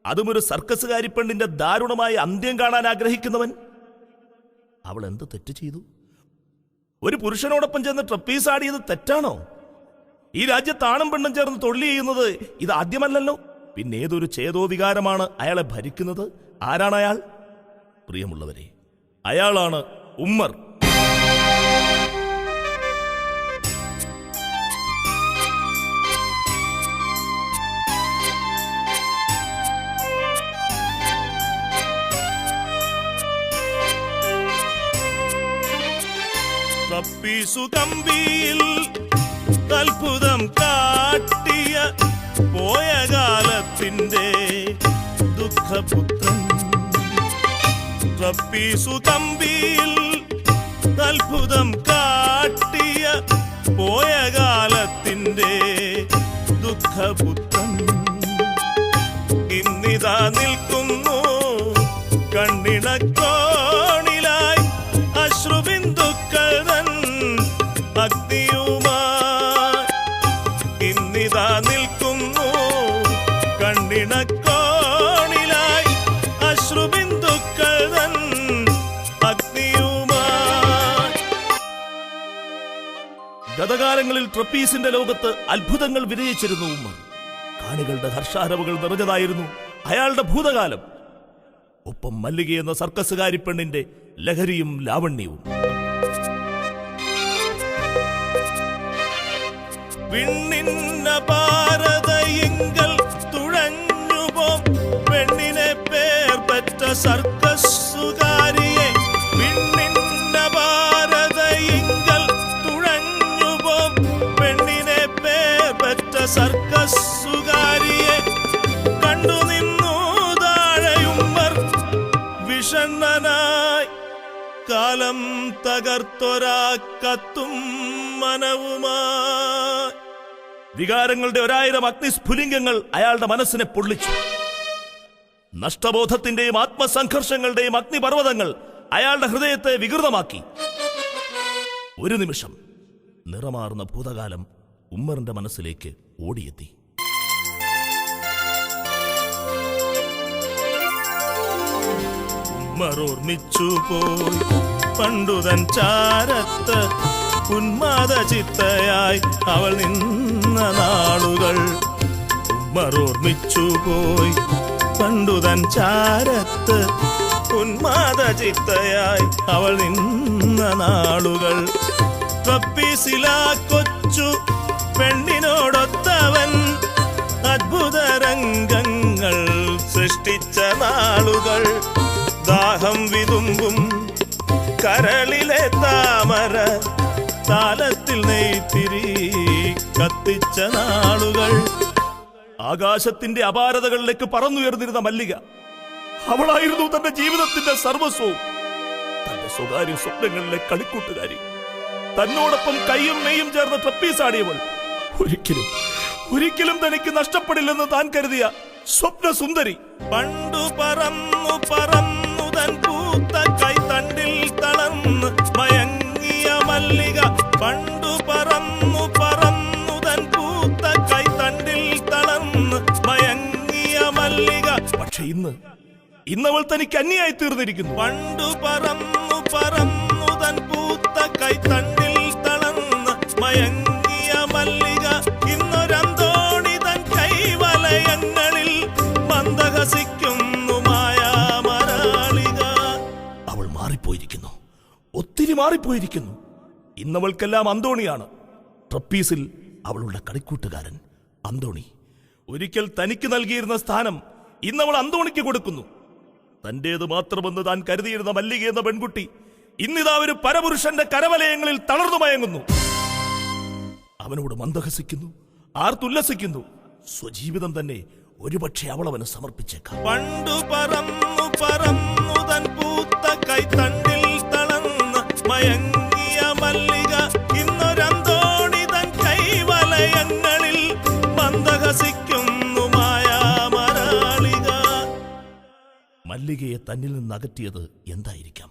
അതും ഒരു സർക്കസുകാരി പെണ്ണിന്റെ ദാരുണമായ അന്ത്യം കാണാൻ ആഗ്രഹിക്കുന്നവൻ. അവൾ എന്ത് തെറ്റ് ചെയ്തു? ഒരു പുരുഷനോടൊപ്പം ചെന്ന് ട്രപ്പീസ് ആടിയത് തെറ്റാണോ? ഈ രാജ്യത്ത് ആണും പെണ്ണും ചേർന്ന് തൊഴിൽ ചെയ്യുന്നത് ഇത് ആദ്യമല്ലല്ലോ. പിന്നെ ഏതൊരു ചേതോവികാരമാണ് അയാളെ ഭരിക്കുന്നത്? ആരാണ് അയാൾ? പ്രിയമുള്ളവരെ, അയാളാണ് ഉമ്മർ.
ട്രപ്പീസു കമ്പിയിൽ അത്ഭുതം കാട്ടിയ പോയ കാലത്തിന്റെ ദുഃഖപുത്രൻ. ട്രപ്പീസു കമ്പിയിൽ അത്ഭുതം കാട്ടിയ പോയ കാലത്തിന്റെ ദുഃഖപുത്രൻ ഇന്നിതാ നിൽക്കുന്നു കണ്ണിണക്കോണിലായി അശ്രുബിന്ദുക്കൾ തൻ അഗ്നിയുമായി. ഇന്നിതാ നിൽക്കുന്നു കണ്ണിണക്കോണിലായി അശ്രുബിന്ദുക്കൾ തൻ അഗ്നിയുമായി.
ഗതകാലങ്ങളിൽ ട്രപ്പീസിന്റെ ലോകത്ത് അത്ഭുതങ്ങൾ വിരയിച്ചിരുന്നു ഉമ്മർ. കാണികളുടെ ഹർഷാരവകൾ നിറഞ്ഞതായിരുന്നു അയാളുടെ ഭൂതകാലം. ഒപ്പം മല്ലിക എന്ന സർക്കസുകാരി പെണ്ണിന്റെ ലഹരിയും ലാവണ്യവും.
വിണ്ണിന്ന ഭാരതയിങ്കൽ തുഴഞ്ഞുപോം പെണ്ണിനെ പേർ പെറ്റ സർക്കസുകാരിയെ. വിണ്ണിന്ന ഭാരതയിങ്കൽ തുഴഞ്ഞുപോം പെണ്ണിനെ പേർ പെറ്റ സർക്കസുകാരിയെ കണ്ടു നിന്നു താഴെയുമ്മർ വിഷണ്ണനായി. കാലം തകർത്തൊരാ കത്തും മനവുമായി.
വികാരങ്ങളുടെ 1000 അഗ്നിസ്ഫുലിംഗങ്ങൾ അയാളുടെ മനസ്സിനെ പൊള്ളിച്ചു. നഷ്ടബോധത്തിന്റെയും ആത്മസംഘർഷങ്ങളുടെയും അഗ്നിപർവ്വതങ്ങൾ അയാളുടെ ഹൃദയത്തെ വികൃതമാക്കി. ഒരു നിമിഷം നിറമാർന്ന ഭൂതകാലം ഉമ്മറിന്റെ മനസ്സിലേക്ക് ഓടിയെത്തി.
ഉമ്മർ ഓർമ്മിച്ചു പോയി പണ്ടുതൻ ചാരത്ത് ഉന്മാദ ചിത്തയായി അവൾ നിന്ന നാളുകൾ. ഉമ്മർ ഓർമ്മിച്ചു പോയി പണ്ടുതൻ ചാരത്ത് ഉന്മാദ ചിത്തയായി അവൾ നിന്ന നാളുകൾ. ട്രപ്പീസിലാ കൊച്ചു പെണ്ണിനോടൊത്തവൻ അത്ഭുത രംഗങ്ങൾ സൃഷ്ടിച്ച നാളുകൾ. ദാഹം വിതുമ്പും കരളിലെ താമര താലത്തിൽ നെയ്ത്തിരി കത്തിച്ച നാളുകൾ.
ആകാശത്തിന്റെ അപാരതകളിലേക്ക് പറന്നുയർന്നിരുന്ന മല്ലിക അവളായിരുന്നു തന്റെ ജീവിതത്തിന്റെ സർവസ്വവും. തന്റെ സ്വകാര്യ സ്വപ്നങ്ങളിലെ കളിക്കൂട്ടുകാരി, തന്നോടൊപ്പം കയ്യും നെയ്യും ചേർന്ന് ട്രപ്പീസാടിയവൾ, ഒരിക്കലും തനിക്ക് നഷ്ടപ്പെടില്ലെന്ന് താൻ കരുതിയ സ്വപ്ന സുന്ദരി.
പണ്ടു പറന്നു പറന്നു തൻ പൂത്ത കൈത്തണ്ടിൽ തളർന്ന് മയങ്ങിയ മല്ലിക. പണ്ടു പറന്നു പറന്നു തൻ പൂത്ത കൈത്തണ്ടിൽ തളർന്ന് മയങ്ങിയ മല്ലിക.
പക്ഷെ ഇന്നവൾ തനിക്ക് അന്യായി തീർന്നിരിക്കുന്നു.
പണ്ടു പറന്നു പറന്നു തൻ പൂത്ത കൈത്തണ്ടിൽ തളർന്ന് മയങ്ങിയ മല്ലിക. ഇന്നൊരന്തോണി തൻ കൈവലയങ്ങളിൽ മന്ദഹസിക്കുന്നു മായാമരാളിക.
അവൾ മാറിപ്പോയിരിക്കുന്നു, ഒത്തിരി മാറിപ്പോയിരിക്കുന്നു. ഇന്നവൾക്കെല്ലാം അന്തോണിയാണ്. ട്രപ്പീസിൽ അവളുടെ കളിക്കൂട്ടുകാരൻ അന്തോണി. ഒരിക്കൽ തനിക്ക് നൽകിയിരുന്ന സ്ഥാനം ഇന്നവൾ അന്തോണിക്ക് കൊടുക്കുന്നു. തന്റേത് മാത്രമെന്ന് താൻ കരുതിയിരുന്ന മല്ലിക എന്ന പെൺകുട്ടി ഇന്നിതാ ഒരു പരപുരുഷന്റെ കരവലയങ്ങളിൽ തളർന്നു മയങ്ങുന്നു. അവനോട് മന്ദഹസിക്കുന്നു, ആർത്തുല്ലസിക്കുന്നു. സ്വജീവിതം തന്നെ ഒരുപക്ഷെ അവൾ അവന് സമർപ്പിച്ചേക്കാം.
പണ്ടു പറന്നു പറന്നു തൻ പൂത്ത കൈത്തണ്ടിൽ തളർന്ന് മയങ്ങിയ മല്ലിക. ഇന്നൊരന്തോണി തൻ കൈവലയങ്ങളിൽ മന്ദഹസിക്കുന്നു മായാമരാളിക.
മല്ലികയെ തന്നിൽ നിന്ന് അകറ്റിയത് എന്തായിരിക്കാം?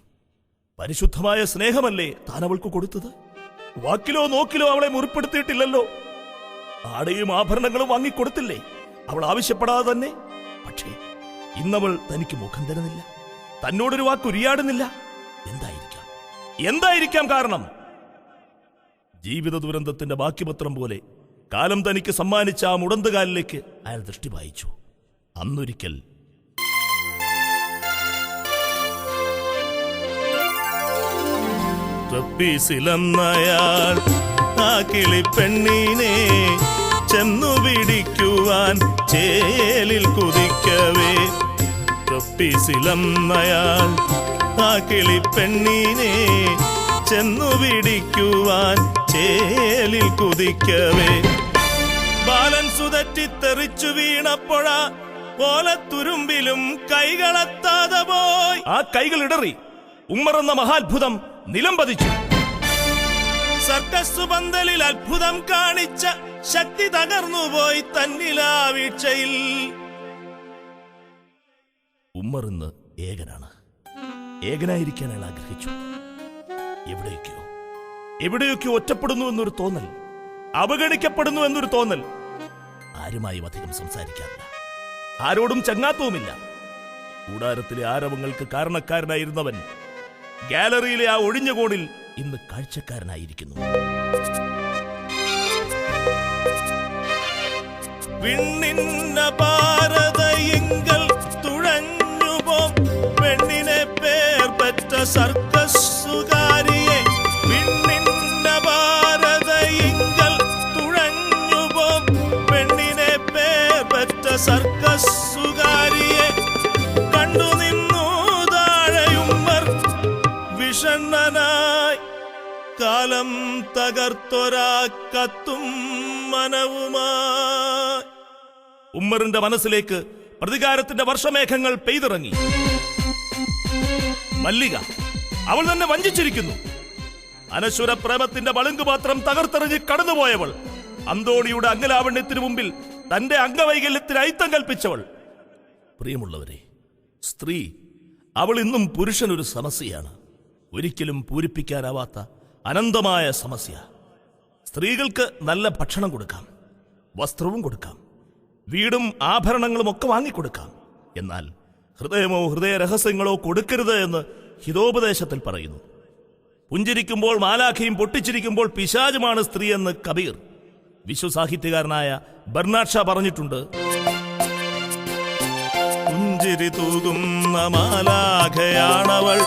പരിശുദ്ധമായ സ്നേഹമല്ലേ താൻ അവൾക്ക് കൊടുത്തത്? വാക്കിലോ നോക്കിലോ അവളെ മുറിപ്പെടുത്തിയിട്ടില്ലല്ലോ. ആടയും ആഭരണങ്ങളും വാങ്ങിക്കൊടുത്തില്ലേ അവൾ ആവശ്യപ്പെടാതെ തന്നെ? പക്ഷേ ഇന്നവൾ തനിക്ക് മുഖം തരുന്നില്ല, തന്നോടൊരു വാക്ക് ഉരിയാടുന്നില്ല. എന്തായിരിക്കാം കാരണം? ജീവിത ദുരന്തത്തിന്റെ ബാക്കിപത്രം പോലെ കാലം തനിക്ക് സമ്മാനിച്ച ആ മുടന്തുകാലിലേക്ക് അയാൾ ദൃഷ്ടി പായിച്ചു. അന്നൊരിക്കൽ
ട്രപ്പീസിലന്നയാൾ ആ കിളിപ്പെണ്ണിനെ ചെന്നു പിടിക്കുവാൻ ചേലിൽ കുതിക്കവേ. ട്രപ്പീസിലന്നയാൾ ആ കിളിപ്പെണ്ണിനെ ചെന്നു പിടിക്കുവാൻ ചേലിൽ കുതിക്കവേ ബാലൻസു തെറ്റിത്തെറിച്ചു വീണപ്പോഴ പോലത്തുരുമ്പിലും കൈകളെത്താതെ പോയി.
ആ കൈകൾ ഇടറി ഉമ്മർ എന്ന മഹാത്ഭുതം നിലംപതിച്ചു.
സർക്കസ് പന്തലിൽ അത്ഭുതം കാണിച്ച ശക്തി തകർന്നുപോയി തന്നിലാ വീഴ്ചയിൽ.
ഉമ്മർ ഇന്ന് ഏകനായിരിക്കാൻ അയാൾ ആഗ്രഹിച്ചു. എവിടെയൊക്കെയോ ഒറ്റപ്പെടുന്നു എന്നൊരു തോന്നൽ, അവഗണിക്കപ്പെടുന്നു എന്നൊരു തോന്നൽ. ആരുമായും അധികം സംസാരിക്കാറില്ല, ആരോടും ചങ്ങാത്തവുമില്ല. കൂടാരത്തിലെ ആരവങ്ങൾക്ക് കാരണക്കാരനായിരുന്നവൻ ഗാലറിയിലെ ആ ഒഴിഞ്ഞ കോണിൽ ഇന്ന് കാഴ്ചക്കാരനായിരിക്കുന്നു.
വിണ്ണിന്ന ഭാരതയിങ്കൽ തുഴഞ്ഞുപോ പെണ്ണിനെ പേർ പെറ്റ സർക്കസുകാരിയെ. വിണ്ണിന്ന ഭാരതയിങ്കൽ തുഴഞ്ഞുപോ പെണ്ണിനെ പേർ പെറ്റ സർക്കസുകാരിയെ കണ്ടു നിന്നു താഴെയുമ്മർ വിഷണ്ണനായി. കാലം തകർത്തൊരാ കത്തും മനവുമായി.
ഉമ്മറിന്റെ മനസ്സിലേക്ക് പ്രതികാരത്തിന്റെ വർഷമേഘങ്ങൾ പെയ്തിറങ്ങി. മല്ലിക, അവൾ തന്നെ വഞ്ചിച്ചിരിക്കുന്നു. അനശ്വര പ്രേമത്തിന്റെ പളുങ്കുപാത്രം തകർത്തെറിഞ്ഞ് കടന്നുപോയവൾ, അന്തോണിയുടെ അംഗലാവണ്യത്തിനു മുമ്പിൽ തന്റെ അംഗവൈകല്യത്തിന് അയിത്തം കൽപ്പിച്ചവൾ. പ്രിയമുള്ളവരെ, സ്ത്രീ അവൾ ഇന്നും പുരുഷനൊരു സമസ്യയാണ്, ഒരിക്കലും പൂരിപ്പിക്കാനാവാത്ത അനന്തമായ സമസ്യ. സ്ത്രീകൾക്ക് നല്ല ഭക്ഷണം കൊടുക്കാം, വസ്ത്രവും കൊടുക്കാം, വീടും ആഭരണങ്ങളും ഒക്കെ വാങ്ങിക്കൊടുക്കാം. എന്നാൽ ഹൃദയമോ ഹൃദയ രഹസ്യങ്ങളോ കൊടുക്കരുത് എന്ന് ഹിതോപദേശത്തിൽ പറയുന്നു. പുഞ്ചിരിക്കുമ്പോൾ മാലാഖയും പൊട്ടിച്ചിരിക്കുമ്പോൾ പിശാചുമാണ് സ്ത്രീ എന്ന് കബീർ, വിശ്വസാഹിത്യകാരനായ ബർണാഡ് ഷാ പറഞ്ഞിട്ടുണ്ട്.
പുഞ്ചിരി തൂകുന്ന മാലാഖയാണവൾ,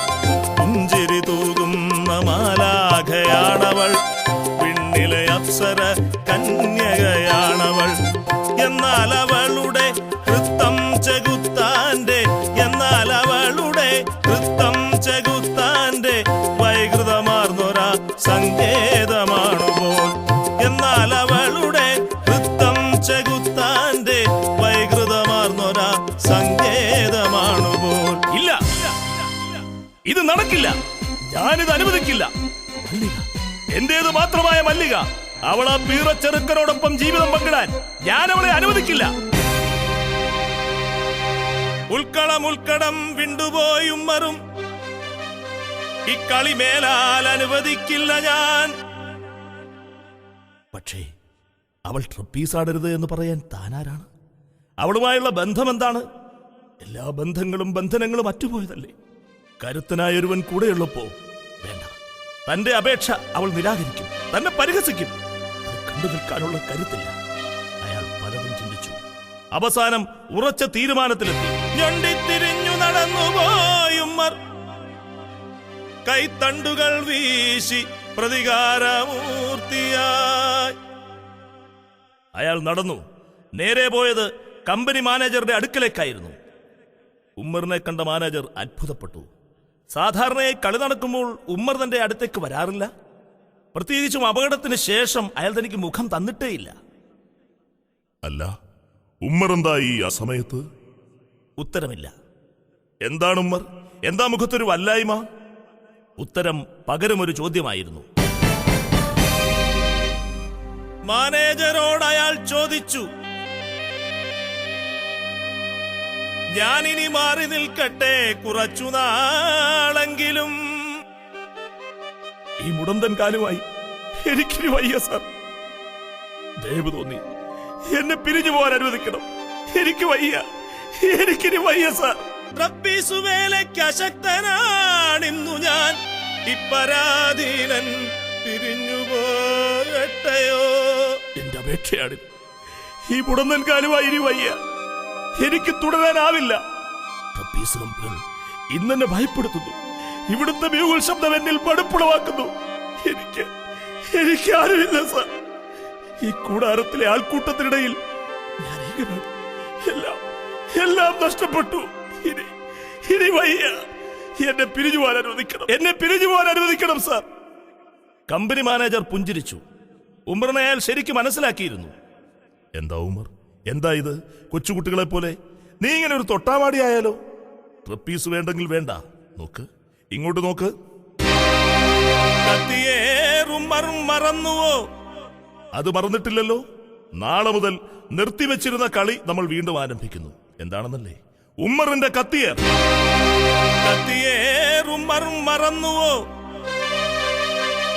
പുഞ്ചിരി തൂകുന്ന മാലാഖയാണവൾ, പിന്നിലെ അപ്സര കന്യകയാണവൾ. എന്നാൽ അവളുടെ ഹൃത്തം ചെകുത്താന്റെ, എന്നാൽ അവളുടെ ഹൃത്തം ചെകുത്താന്റെ വൈകൃതമാർന്നൊരാ സങ്കേതമാണുപോൽ. എന്നാൽ അവളുടെ ഹൃത്തം ചെകുത്താന്റെ വൈകൃതമാർന്നൊരാ സങ്കേതമാണുപോൽ.
ഇല്ല, ഇത് നടക്കില്ല, ഞാനിത് അനുവദിക്കില്ല. മല്ലിക, എന്റേത് മാത്രമായ മല്ലിക, അവൾ ആ പീറച്ചെറുക്കനോടൊപ്പം ജീവിതം പങ്കിടാൻ ഞാൻ അവളെ അനുവദിക്കില്ല.
ഉൾക്കടം വിണ്ടുപോയി ഉമ്മറും ഇക്കളി മേലാൽ അനുവദിക്കില്ല ഞാൻ.
പക്ഷേ അവൾ ട്രപ്പീസാടരുത് എന്ന് പറയാൻ താനാരാണ്? അവളുമായുള്ള ബന്ധം എന്താണ്? എല്ലാ ബന്ധനങ്ങളും അറ്റുപോയതല്ലേ? കരുത്തനായൊരുവൻ കൂടെയുള്ളപ്പോ വേണ്ട, തന്റെ അപേക്ഷ അവൾ നിരാകരിക്കും, തന്നെ പരിഹസിക്കും. അത് കണ്ടു നിൽക്കാനുള്ള കരുത്തില്ല. അയാൾ പലതും ചിന്തിച്ചു. അവസാനം ഉറച്ച തീരുമാനത്തിലെത്തി.
ഞൊണ്ടിത്തിരിഞ്ഞു നടന്നുപോയുമ്മർ കൈത്തണ്ടുകൾ വീശി പ്രതികാരമൂർത്തിയായി.
അയാൾ നടന്നു. നേരെ പോയത് കമ്പനി മാനേജറുടെ അടുക്കലേക്കായിരുന്നു. ഉമ്മറിനെ കണ്ട മാനേജർ അത്ഭുതപ്പെട്ടു. സാധാരണയായി കളി നടക്കുമ്പോൾ ഉമ്മർ തന്റെ അടുത്തേക്ക് വരാറില്ല. പ്രത്യേകിച്ചും അപകടത്തിന് ശേഷം അയാൾ തനിക്ക് മുഖം തന്നിട്ടേയില്ല.
അല്ല, ഉമ്മർ എന്താ ഈ അസമയത്ത്?
ഉത്തരമില്ല.
എന്താണ് ഉമ്മർ? എന്താ മുഖത്തൊരു വല്ലായ്മ?
ഉത്തരം പകരമൊരു ചോദ്യമായിരുന്നു.
മാനേജരോട് അയാൾ ചോദിച്ചു, ഞാനിനി മാറി നിൽക്കട്ടെ കുറച്ചു നാളെങ്കിലും?
ഈ മുടന്തൻ കാലുമായി എനിക്കിനി വയ്യ സാർ. ദയവ് തോന്നി എന്നെ പിരിഞ്ഞു പോകാൻ അനുവദിക്കണം. എനിക്കിനി വയ്യ സാർ.
റബ്ബീസുവേലയ്ക്ക് അശക്തനാണിന്നു ഞാൻ, ഇപ്പരാധീനൻ പിരിഞ്ഞു പോകട്ടെയോ?
എന്റെ അപേക്ഷയാണ്. ഈ മുടന്തൻ കാലുമായി ഇനി വയ്യ, എനിക്ക് തുടരാനാവില്ല. റബ്ബീസ് കമ്പുകൾ ഇന്നെന്നെ ഭയപ്പെടുത്തുന്നു. ഇവിടുത്തെ മ്യൂകൾ ശബ്ദം എന്നിൽ മടുപ്പുളവാക്കുന്നു. എനിക്ക് ആരുമില്ല സാർ. ഈ കൂടാരത്തിലെ ആൾക്കൂട്ടത്തിനിടയിൽ ഞാൻ ഏകനാണ്. എല്ലാം നഷ്ടപ്പെട്ടു. ഇനി വയ്യ. എന്നെ പിരിഞ്ഞു പോകാൻ അനുവദിക്കണം സാർ. കമ്പനി മാനേജർ പുഞ്ചിരിച്ചു. ഉമറിനെ അയാൾ ശരിക്കും മനസ്സിലാക്കിയിരുന്നു.
എന്താ ഉമർ, എന്താ ഇത്? കൊച്ചുകുട്ടികളെ പോലെ നീ ഇങ്ങനെ ഒരു തൊട്ടാവാടിയായാലോ? ട്രപ്പീസ് വേണ്ടെങ്കിൽ വേണ്ട. നോക്ക്, ഇങ്ങോട്ട് നോക്ക്.
കത്തിയേറുമർ മറന്നുവോ?
അത് മറന്നിട്ടില്ലല്ലോ. നാളെ മുതൽ നിർത്തിവെച്ചിരുന്ന കളി നമ്മൾ വീണ്ടും ആരംഭിക്കുന്നു. എന്താണെന്നല്ലേ? ഉമ്മറിന്റെ കത്തിയേർ.
കത്തിയേറുമർ മറന്നുവോ?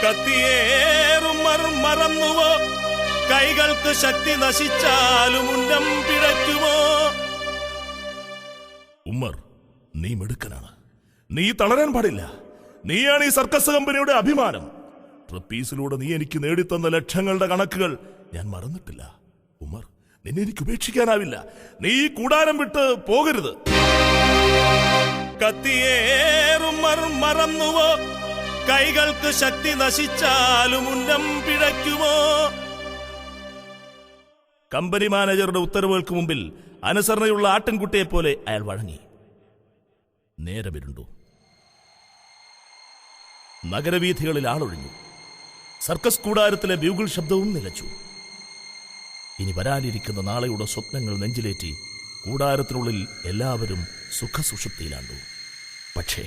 കത്തിയേറുമർ മറന്നുവോ? കൈകൾക്ക് ശക്തി നശിച്ചാലും ഉന്നം പിഴയ്ക്കുമോ?
ഉമ്മർ, നീ മിടുക്കനാണ്. നീ തളരാൻ പാടില്ല. നീയാണ് ഈ സർക്കസ് കമ്പനിയുടെ അഭിമാനം. ട്രപ്പീസിലൂടെ നീ എനിക്ക് നേടിത്തന്ന ലക്ഷങ്ങളുടെ കണക്കുകൾ ഞാൻ മറന്നിട്ടില്ല. ഉമർ, നിന്നെ എനിക്ക് ഉപേക്ഷിക്കാനാവില്ല. നീ ഈ കൂടാരം വിട്ട് പോകരുത്.
കത്തിയേറുമർ മറന്നുവോ? കൈകൾക്ക് ശക്തി നശിച്ചാലും ഉന്നം പിഴയ്ക്കുമോ?
കമ്പനി മാനേജറുടെ ഉത്തരവുകൾക്ക് മുമ്പിൽ അനുസരണയുള്ള ആട്ടിൻകുട്ടിയെപ്പോലെ അയാൾ വഴങ്ങി. നേരമിരുണ്ടു. നഗരവീഥികളിൽ ആളൊഴിഞ്ഞു. സർക്കസ് കൂടാരത്തിലെ ബ്യൂഗിൾ ശബ്ദവും നിലച്ചു. ഇനി വരാനിരിക്കുന്ന നാളെയുടെ സ്വപ്നങ്ങൾ നെഞ്ചിലേറ്റി കൂടാരത്തിനുള്ളിൽ എല്ലാവരും സുഖസുഷുപ്തിയിലാണ്ടു. പക്ഷേ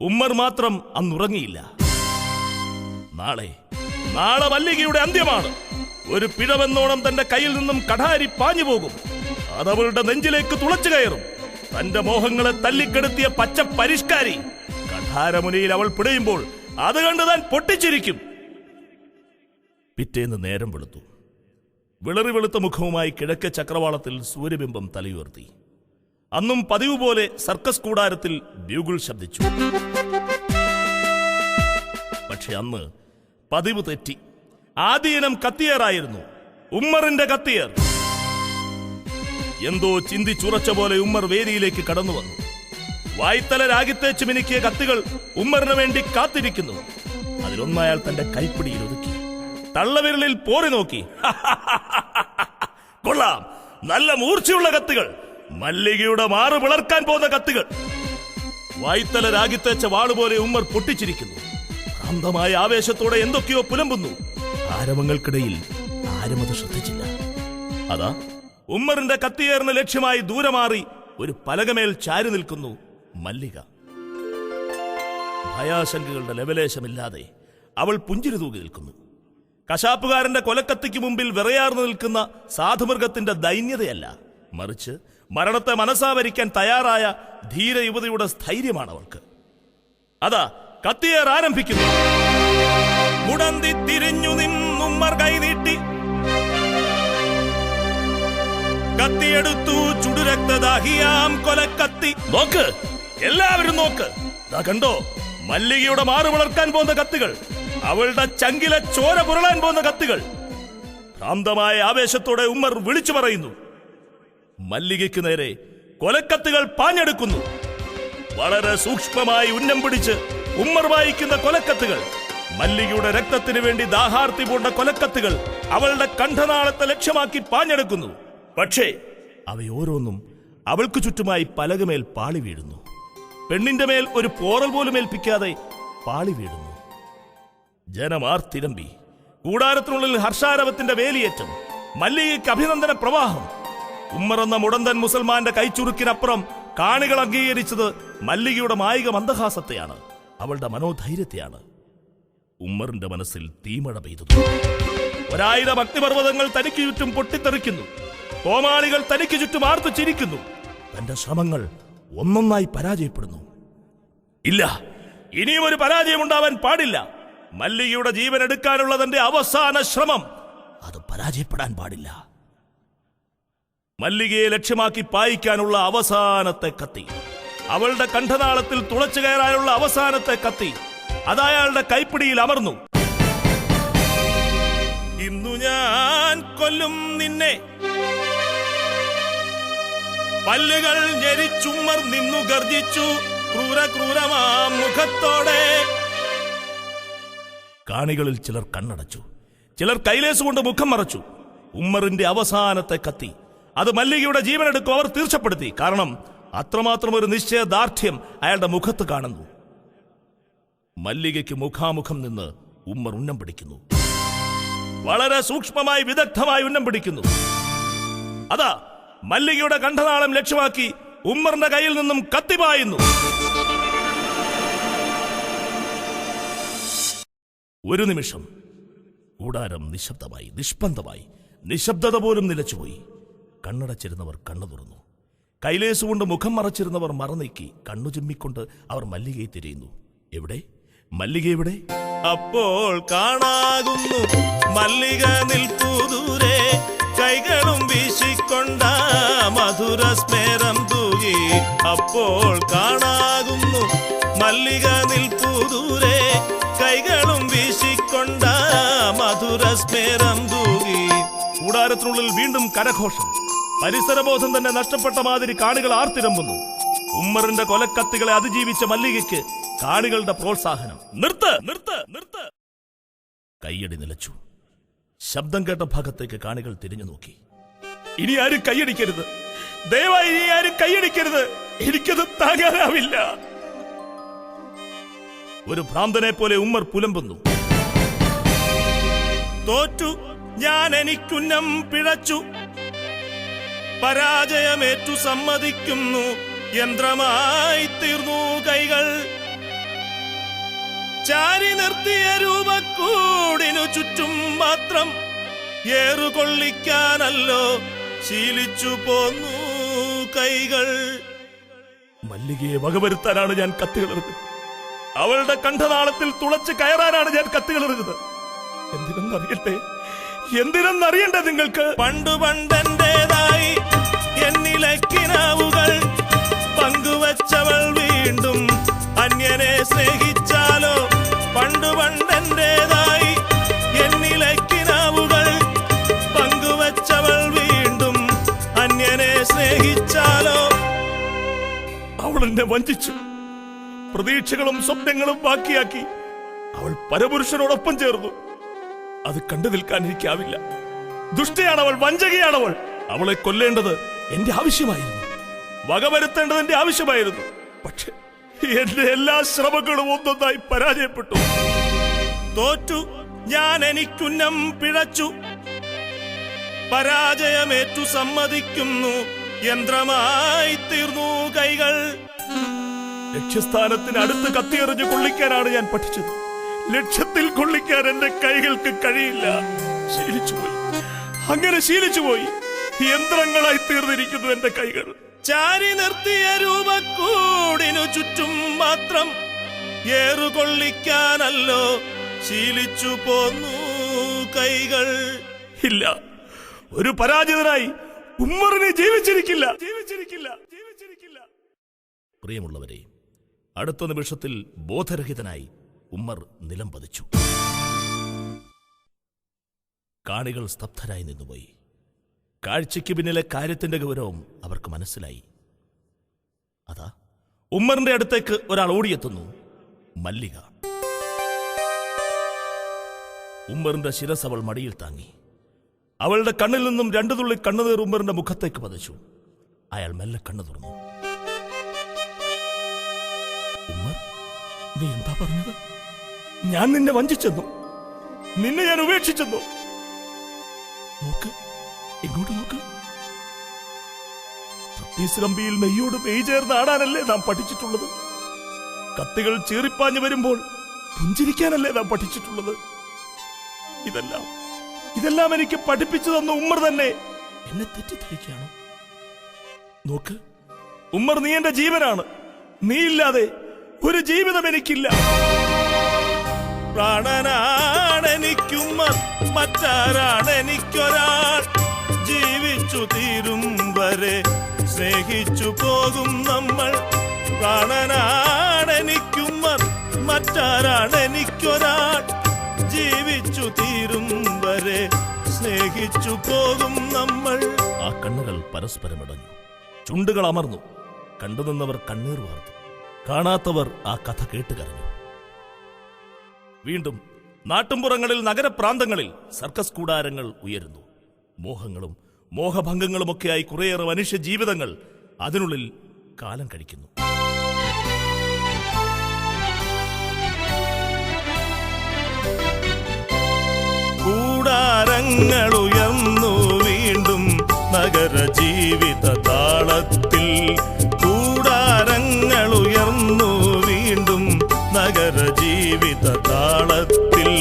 ഉമ്മർ മാത്രം അന്നുറങ്ങിയില്ല. നാളെ മല്ലികയുടെ അന്ത്യമാണ്. ഒരു പിഴവെന്നോണം തന്റെ കയ്യിൽ നിന്നും കഠാരി പാഞ്ഞു പോകും. അതവളുടെ നെഞ്ചിലേക്ക് തുളച്ചു കയറും. തന്റെ മോഹങ്ങളെ തല്ലിക്കെടുത്തിയ പച്ച പരിഷ്കാരി കഠാരമുനയിൽ അവൾ പിടയുമ്പോൾ അത് കണ്ട് താൻ പൊട്ടിച്ചിരിക്കും. പിറ്റേന്ന് നേരം വെളുത്തു. വിളറി വെളുത്ത മുഖവുമായി കിഴക്കേ ചക്രവാളത്തിൽ സൂര്യബിംബം തലയുയർത്തി. അന്നും പതിവ് പോലെ സർക്കസ് കൂടാരത്തിൽ ബ്യൂഗിൾ ശബ്ദിച്ചു. പക്ഷെ അന്ന് പതിവ് തെറ്റി. ആദ്യയിനം കത്തിയേറായിരുന്നു. ഉമ്മറിന്റെ കത്തിയേർ. എന്തോ ചിന്തിച്ചുറച്ച പോലെ ഉമ്മർ വേദിയിലേക്ക് കടന്നു വന്നു. വായ്ത്തല രാഗിത്തേച്ച് മിനുക്കിയ കത്തികൾ ഉമ്മറിന് വേണ്ടി കാത്തിരിക്കുന്നു. അതിലൊന്നയാൾ തന്റെ കൈപ്പിടിയിൽ ഒതുക്കി. തള്ളവിരലിൽ പോറി നോക്കി. കൊള്ളാം, നല്ല മൂർച്ചയുള്ള കത്തികൾ. മല്ലികയുടെ മാറ് പിളർക്കാൻ പോകുന്ന കത്തികൾ. വായ്ത്തല രാഗിത്തേച്ച വാളുപോലെ ഉമ്മർ പൊട്ടിച്ചിരിക്കുന്നു. ഭ്രാന്തമായ ആവേശത്തോടെ എന്തൊക്കെയോ പുലമ്പുന്നു. ആരവങ്ങൾക്കിടയിൽ ആരും അത് ശ്രദ്ധിച്ചില്ല. അതാ ഉമ്മറിന്റെ കത്തിയേറിന് ലക്ഷ്യമായി ദൂരെ മാറി ഒരു പലകമേൽ ചാരി നിൽക്കുന്നു മല്ലിക. ഭയാശങ്കകളുടെ ലവലേശമില്ലാതെ അവൾ പുഞ്ചിരി തൂകി നിൽക്കുന്നു. കശാപ്പുകാരന്റെ കൊലക്കത്തിക്ക് മുമ്പിൽ വിറയാർന്നു നിൽക്കുന്ന സാധുമൃഗത്തിന്റെ ദൈന്യതയല്ല, മറിച്ച് മരണത്തെ മനസ്സാവരിക്കാൻ തയ്യാറായ ധീര യുവതിയുടെ സ്ഥൈര്യമാണ് അവൾക്ക്. അതാ കത്തിയേർ ആരംഭിക്കുന്നു.
മുടന്തി തിരിഞ്ഞു നിന്നുമ്മർ കൈനീട്ടി കത്തിയെടുത്തു ചുടുരക്തദാഹിയാം കൊലക്കത്തി.
നോക്ക്, എല്ലാവരും നോക്ക്. ദാ കണ്ടോ, മല്ലികയുടെ മാറ് വളർക്കാൻ പോകുന്ന കത്തികൾ, അവളുടെ ചങ്കിലെ ചോര പുരളാൻ പോകുന്ന കത്തികൾ. ഭ്രാന്തമായ ആവേശത്തോടെ ഉമ്മർ വിളിച്ചു പറയുന്നു. മല്ലികയ്ക്ക് നേരെ കൊലക്കത്തികൾ പാഞ്ഞെടുക്കുന്നു. വളരെ സൂക്ഷ്മമായി ഉന്നം പിടിച്ച് ഉമ്മർ വായിക്കുന്ന കൊലക്കത്തുകൾ, മല്ലികയുടെ രക്തത്തിന് വേണ്ടി ദാഹാർത്തി പൂണ്ട കൊലക്കത്തുകൾ അവളുടെ കണ്ഠനാളത്തെ ലക്ഷ്യമാക്കി പാഞ്ഞെടുക്കുന്നു. പക്ഷേ അവയോരോന്നും അവൾക്ക് ചുറ്റുമായി പലകമേൽ പാളി വീഴുന്നു. പെണ്ണിന്റെ മേൽ ഒരു പോറൽ പോലും ഏൽപ്പിക്കാതെ പാളി വീഴുന്നു. ജനമാർത്തിരമ്പി. കൂടാരത്തിനുള്ളിൽ ഹർഷാരവത്തിന്റെ വേലിയേറ്റം. മല്ലികയ്ക്ക് അഭിനന്ദന പ്രവാഹം. ഉമ്മർ എന്ന മുടന്തൻ മുസൽമാന്റെ കൈച്ചുറുക്കിനപ്പുറം കാണികൾ അംഗീകരിച്ചത് മല്ലികയുടെ മായിക മന്ദഹാസത്തെയാണ്, അവളുടെ മനോധൈര്യത്തെയാണ്. ഉമ്മറിന്റെ മനസ്സിൽ തീമഴ പെയ്തു. 1000 അഗ്നിപർവ്വതങ്ങൾ തനിക്ക് ചുറ്റും പൊട്ടിത്തെറിക്കുന്നു. കോമാളികൾ തനിക്ക് ചുറ്റും ആർത്തു ചിരിക്കുന്നു. തന്റെ ശ്രമങ്ങൾ ഒന്നൊന്നായി പരാജയപ്പെടുന്നു. ഇല്ല, ഇനിയും ഒരു പരാജയം ഉണ്ടാവാൻ പാടില്ല. മല്ലികയുടെ ജീവൻ എടുക്കാനുള്ള തന്റെ അവസാന ശ്രമം അത് പരാജയപ്പെടാൻ പാടില്ല. മല്ലികയെ ലക്ഷ്യമാക്കി പായിക്കാനുള്ള അവസാനത്തെ കത്തി, അവളുടെ കണ്ഠനാളത്തിൽ തുളച്ചു കയറാനുള്ള അവസാനത്തെ കത്തി, അതയാളുടെ കൈപ്പിടിയിൽ അമർന്നു.
ഇന്നു ഞാൻ കൊല്ലും നിന്നെ. പല്ലുകൾ ഞെരിച്ചുമ്മർ നിന്നു ഗർജിച്ചു ക്രൂരമാം മുഖത്തോടെ.
കാണികളിൽ ചിലർ കണ്ണടച്ചു, ചിലർ കൈലേസുകൊണ്ട് മുഖം മറച്ചു. ഉമ്മറിന്റെ അവസാനത്തെ കത്തി, അത് മല്ലികയുടെ ജീവനെടുക്കും അവർ തീർച്ചപ്പെടുത്തി. കാരണം അത്രമാത്രം ഒരു നിശ്ചയദാർഢ്യം അയാളുടെ മുഖത്ത് കാണുന്നു. മല്ലികയ്ക്ക് മുഖാമുഖം നിന്ന് ഉമ്മർ ഉന്നം പിടിക്കുന്നു. വളരെ സൂക്ഷ്മമായി വിദഗ്ധമായി ഉന്നം പിടിക്കുന്നു. അതാ മല്ലികയുടെ കണ്ഠനാളം ലക്ഷ്യമാക്കി ഉമ്മറിന്റെ കയ്യിൽ നിന്നും കത്തിപ്പായുന്നു. ഒരു നിമിഷം കൂടാരം നിശബ്ദമായി, നിഷ്പന്ദമായി. നിശബ്ദത പോലും നിലച്ചുപോയി. കണ്ണടച്ചിരുന്നവർ കണ്ണു തുറന്നു. കൈലേസുകൊണ്ട് മുഖം മറച്ചിരുന്നവർ മറനീക്കി. കണ്ണു ചിമ്മിക്കൊണ്ട് അവർ മല്ലികയെ തിരയുന്നു. എവിടെ മല്ലിക? എവിടെ?
അപ്പോൾ കാണാകുന്നു മല്ലിക നിൽപ്പു ദൂരെ, കൈകളും വീശിക്കൊണ്ട മധുര സ്മേരം തൂകി. അപ്പോൾ കാണാകുന്നു മല്ലിക നിൽപ്പു ദൂരെ, കൈകളും വീശിക്കൊണ്ട മധുര സ്മേരം തൂകി.
കൂടാരത്തിനുള്ളിൽ വീണ്ടും കരഘോഷം. പരിസരബോധം തന്നെ നഷ്ടപ്പെട്ട മാതിരി കാണികൾ ആർത്തിരമ്പുന്നു. ഉമ്മറിന്റെ കൊലക്കത്തികളെ അതിജീവിച്ച മല്ലികയ്ക്ക് കാണികളുടെ പ്രോത്സാഹനം. നിർത്ത്, നിർത്ത്, നിർത്ത്! കയ്യടി നിലച്ചു. ശബ്ദം കേട്ട ഭാഗത്തേക്ക് കാണികൾ തിരിഞ്ഞു നോക്കി. ഇനി ആരും കൈയടിക്കരുത്, ദയവായി ഇനി ആരും കൈയടിക്കരുത്, എനിക്കത് താങ്ങാനാവില്ല. ഒരു ഭ്രാന്തനെ പോലെ ഉമ്മർ പുലമ്പുന്നു.
തോറ്റു ഞാൻ, എനിക്കുന്നം പിഴച്ചു, പരാജയമേറ്റു സമ്മതിക്കുന്നു, യന്ത്രമായി തീർന്നു കൈകൾ. ചാരി നിർത്തിയ രൂപക്കൂടിനു ചുറ്റും മാത്രം ഏറുകൊള്ളിക്കാനല്ലോ ശീലിച്ചു പോന്നു കൈകൾ.
മല്ലികയെ വകവരുത്താനാണ് ഞാൻ കത്തികളെറിഞ്ഞത്. അവളുടെ കണ്ഠനാളത്തിൽ തുളച്ച് കയറാനാണ് ഞാൻ കത്തികളെറിഞ്ഞത്. എന്തിനെന്നറിയട്ടെ, എന്തിനെന്നറിയണ്ടേ നിങ്ങൾക്ക്?
പണ്ടു പണ്ടെന്റേതായി എന്നിലക്കിനാവുകൾ പങ്കുവച്ചവൾ വീണ്ടും അന്യനെ സ്നേഹിച്ചാലോ? പണ്ടു പണ്ടെന്റേതായി എന്നിലക്കിനാവുകൾ പങ്കുവച്ചവൾ വീണ്ടും അന്യനെ സ്നേഹിച്ചാലോ?
അവൾ എന്നെ വഞ്ചിച്ചു. പ്രതീക്ഷകളും സ്വപ്നങ്ങളും ബാക്കിയാക്കി അവൾ പരപുരുഷനോടൊപ്പം ചേർന്നു. അത് കണ്ടു നിൽക്കാൻ എനിക്കാവില്ല. ദുഷ്ടയാണവൾ, വഞ്ചകയാണവൾ. അവളെ കൊല്ലേണ്ടത് എന്റെ ആവശ്യമായിരുന്നു, വകവരുത്തേണ്ടത് എന്റെ ആവശ്യമായിരുന്നു. പക്ഷെ എന്റെ എല്ലാ ശ്രമങ്ങളും ഒന്നൊന്നായി പരാജയപ്പെട്ടു.
തോറ്റു ഞാൻ, എനിക്കുന്നം പിഴച്ചു, പരാജയമേറ്റു സമ്മതിക്കുന്നു, യന്ത്രമായി തീർന്നു കൈകൾ.
ലക്ഷ്യസ്ഥാനത്തിന് അടുത്ത് കത്തിയെറിഞ്ഞ് കൊള്ളിക്കാനാണ് ഞാൻ പഠിച്ചത്. ലക്ഷ്യത്തിൽ കൊള്ളിക്കാൻ എന്റെ കൈകൾക്ക് കഴിയില്ല. ശീലിച്ചുപോയി, അങ്ങനെ ശീലിച്ചുപോയി. യന്ത്രങ്ങളായി തീർന്നിരിക്കുന്നു എന്റെ കൈകൾ.
ചാരി നിർത്തിയ രൂപക്കൂടിനു ചുറ്റും മാത്രം ഏറുകൊള്ളിക്കാനല്ലോ ശീലിച്ചു പോന്നു കൈകൾ.
ഇല്ല, ഒരു പരാജിതനായി ഉമ്മറിനെ ജീവിച്ചിരിക്കില്ല, ജീവിച്ചിരിക്കില്ല, ജീവിച്ചിരിക്കില്ല. പ്രിയമുള്ളവരെ, അടുത്ത നിമിഷത്തിൽ ബോധരഹിതനായി ഉമ്മർ നിലം പതിച്ചു. കാണികൾ സ്തബ്ധരായി നിന്നുപോയി. കാഴ്ചയ്ക്ക് പിന്നിലെ കാര്യത്തിന്റെ ഗൗരവം അവർക്ക് മനസ്സിലായി. അതാ ഉമ്മറിന്റെ അടുത്തേക്ക് ഒരാൾ ഓടിയെത്തുന്നു. മല്ലിക. ഉമ്മറിന്റെ ശിരസ് അവൾ മടിയിൽ താങ്ങി. അവളുടെ കണ്ണിൽ നിന്നും രണ്ടു തുള്ളി കണ്ണുനീർ ഉമ്മറിന്റെ മുഖത്തേക്ക് പതിച്ചു. അയാൾ മെല്ലെ കണ്ണു തുറന്നു. ഉമ്മർ, നീ എന്താ പറഞ്ഞത്? ഞാൻ നിന്നെ വഞ്ചിച്ചെന്നു, നിന്നെ ഞാൻ ഉപേക്ഷിച്ചെന്നു. നോക്ക്, ഇങ്ങോട്ട് നോക്ക്. ട്രപ്പീസ് കമ്പിയിൽ നെയ്യോട് മെയ് ചേർന്ന് ആടാനല്ലേ നാം പഠിച്ചിട്ടുള്ളത്? കത്തികൾ ചീറിപ്പാഞ്ഞു വരുമ്പോൾ പുഞ്ചിരിക്കാനല്ലേ നാം പഠിച്ചിട്ടുള്ളത്? ഇതെല്ലാം എനിക്ക് പഠിപ്പിച്ചു തന്ന ഉമ്മർ തന്നെ എന്നെ തെറ്റിദ്ധരിക്കുകയാണോ? നോക്ക് ഉമ്മർ, നീ എന്റെ ജീവനാണ്. നീയില്ലാതെ ഒരു ജീവിതം എനിക്കില്ല.
പ്രാണനാണെനിക്കുമ്മർ, മറ്റാരാണെനിക്കൊരാൾ. ജീവിച്ചു തീരും വരെ സ്നേഹിച്ചു പോകും നമ്മൾ. പ്രാണനാണെനിക്കുമ്മർ, മറ്റാരാണെനിക്കൊരാൾ. ജീവിച്ചു തീരും വരെ സ്നേഹിച്ചു പോകും നമ്മൾ.
ആ കണ്ണുകൾ പരസ്പരം ഇടഞ്ഞു, ചുണ്ടുകൾ അമർന്നു. കണ്ടുനിന്നവർ കണ്ണീർ വാർത്തു, കാണാത്തവർ ആ കഥ കേട്ടുകരഞ്ഞു. വീണ്ടും നാട്ടുംപുറങ്ങളിൽ, നഗരപ്രാന്തങ്ങളിൽ സർക്കസ് കൂടാരങ്ങൾ ഉയരുന്നു. മോഹങ്ങളും മോഹഭംഗങ്ങളുമൊക്കെയായി കുറേയേറെ മനുഷ്യ ജീവിതങ്ങൾ അതിനുള്ളിൽ കാലം കഴിക്കുന്നു.
കൂടാരങ്ങളുയർന്നു വീണ്ടും നഗര ജീവിത താളത്തിൽ. കൂടാരങ്ങളുയർന്നു വീണ്ടും നഗര ജീവിത താളത്തിൽ.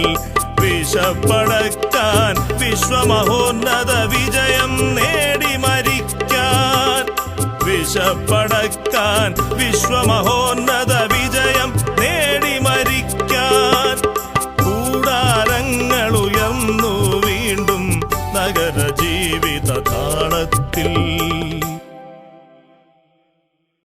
വിഷപ്പടക്കാൻ വിശ്വമഹോന്നത വിജയം നേടി മരിക്കാൻ. വിഷപ്പടക്കാൻ വിശ്വമഹോ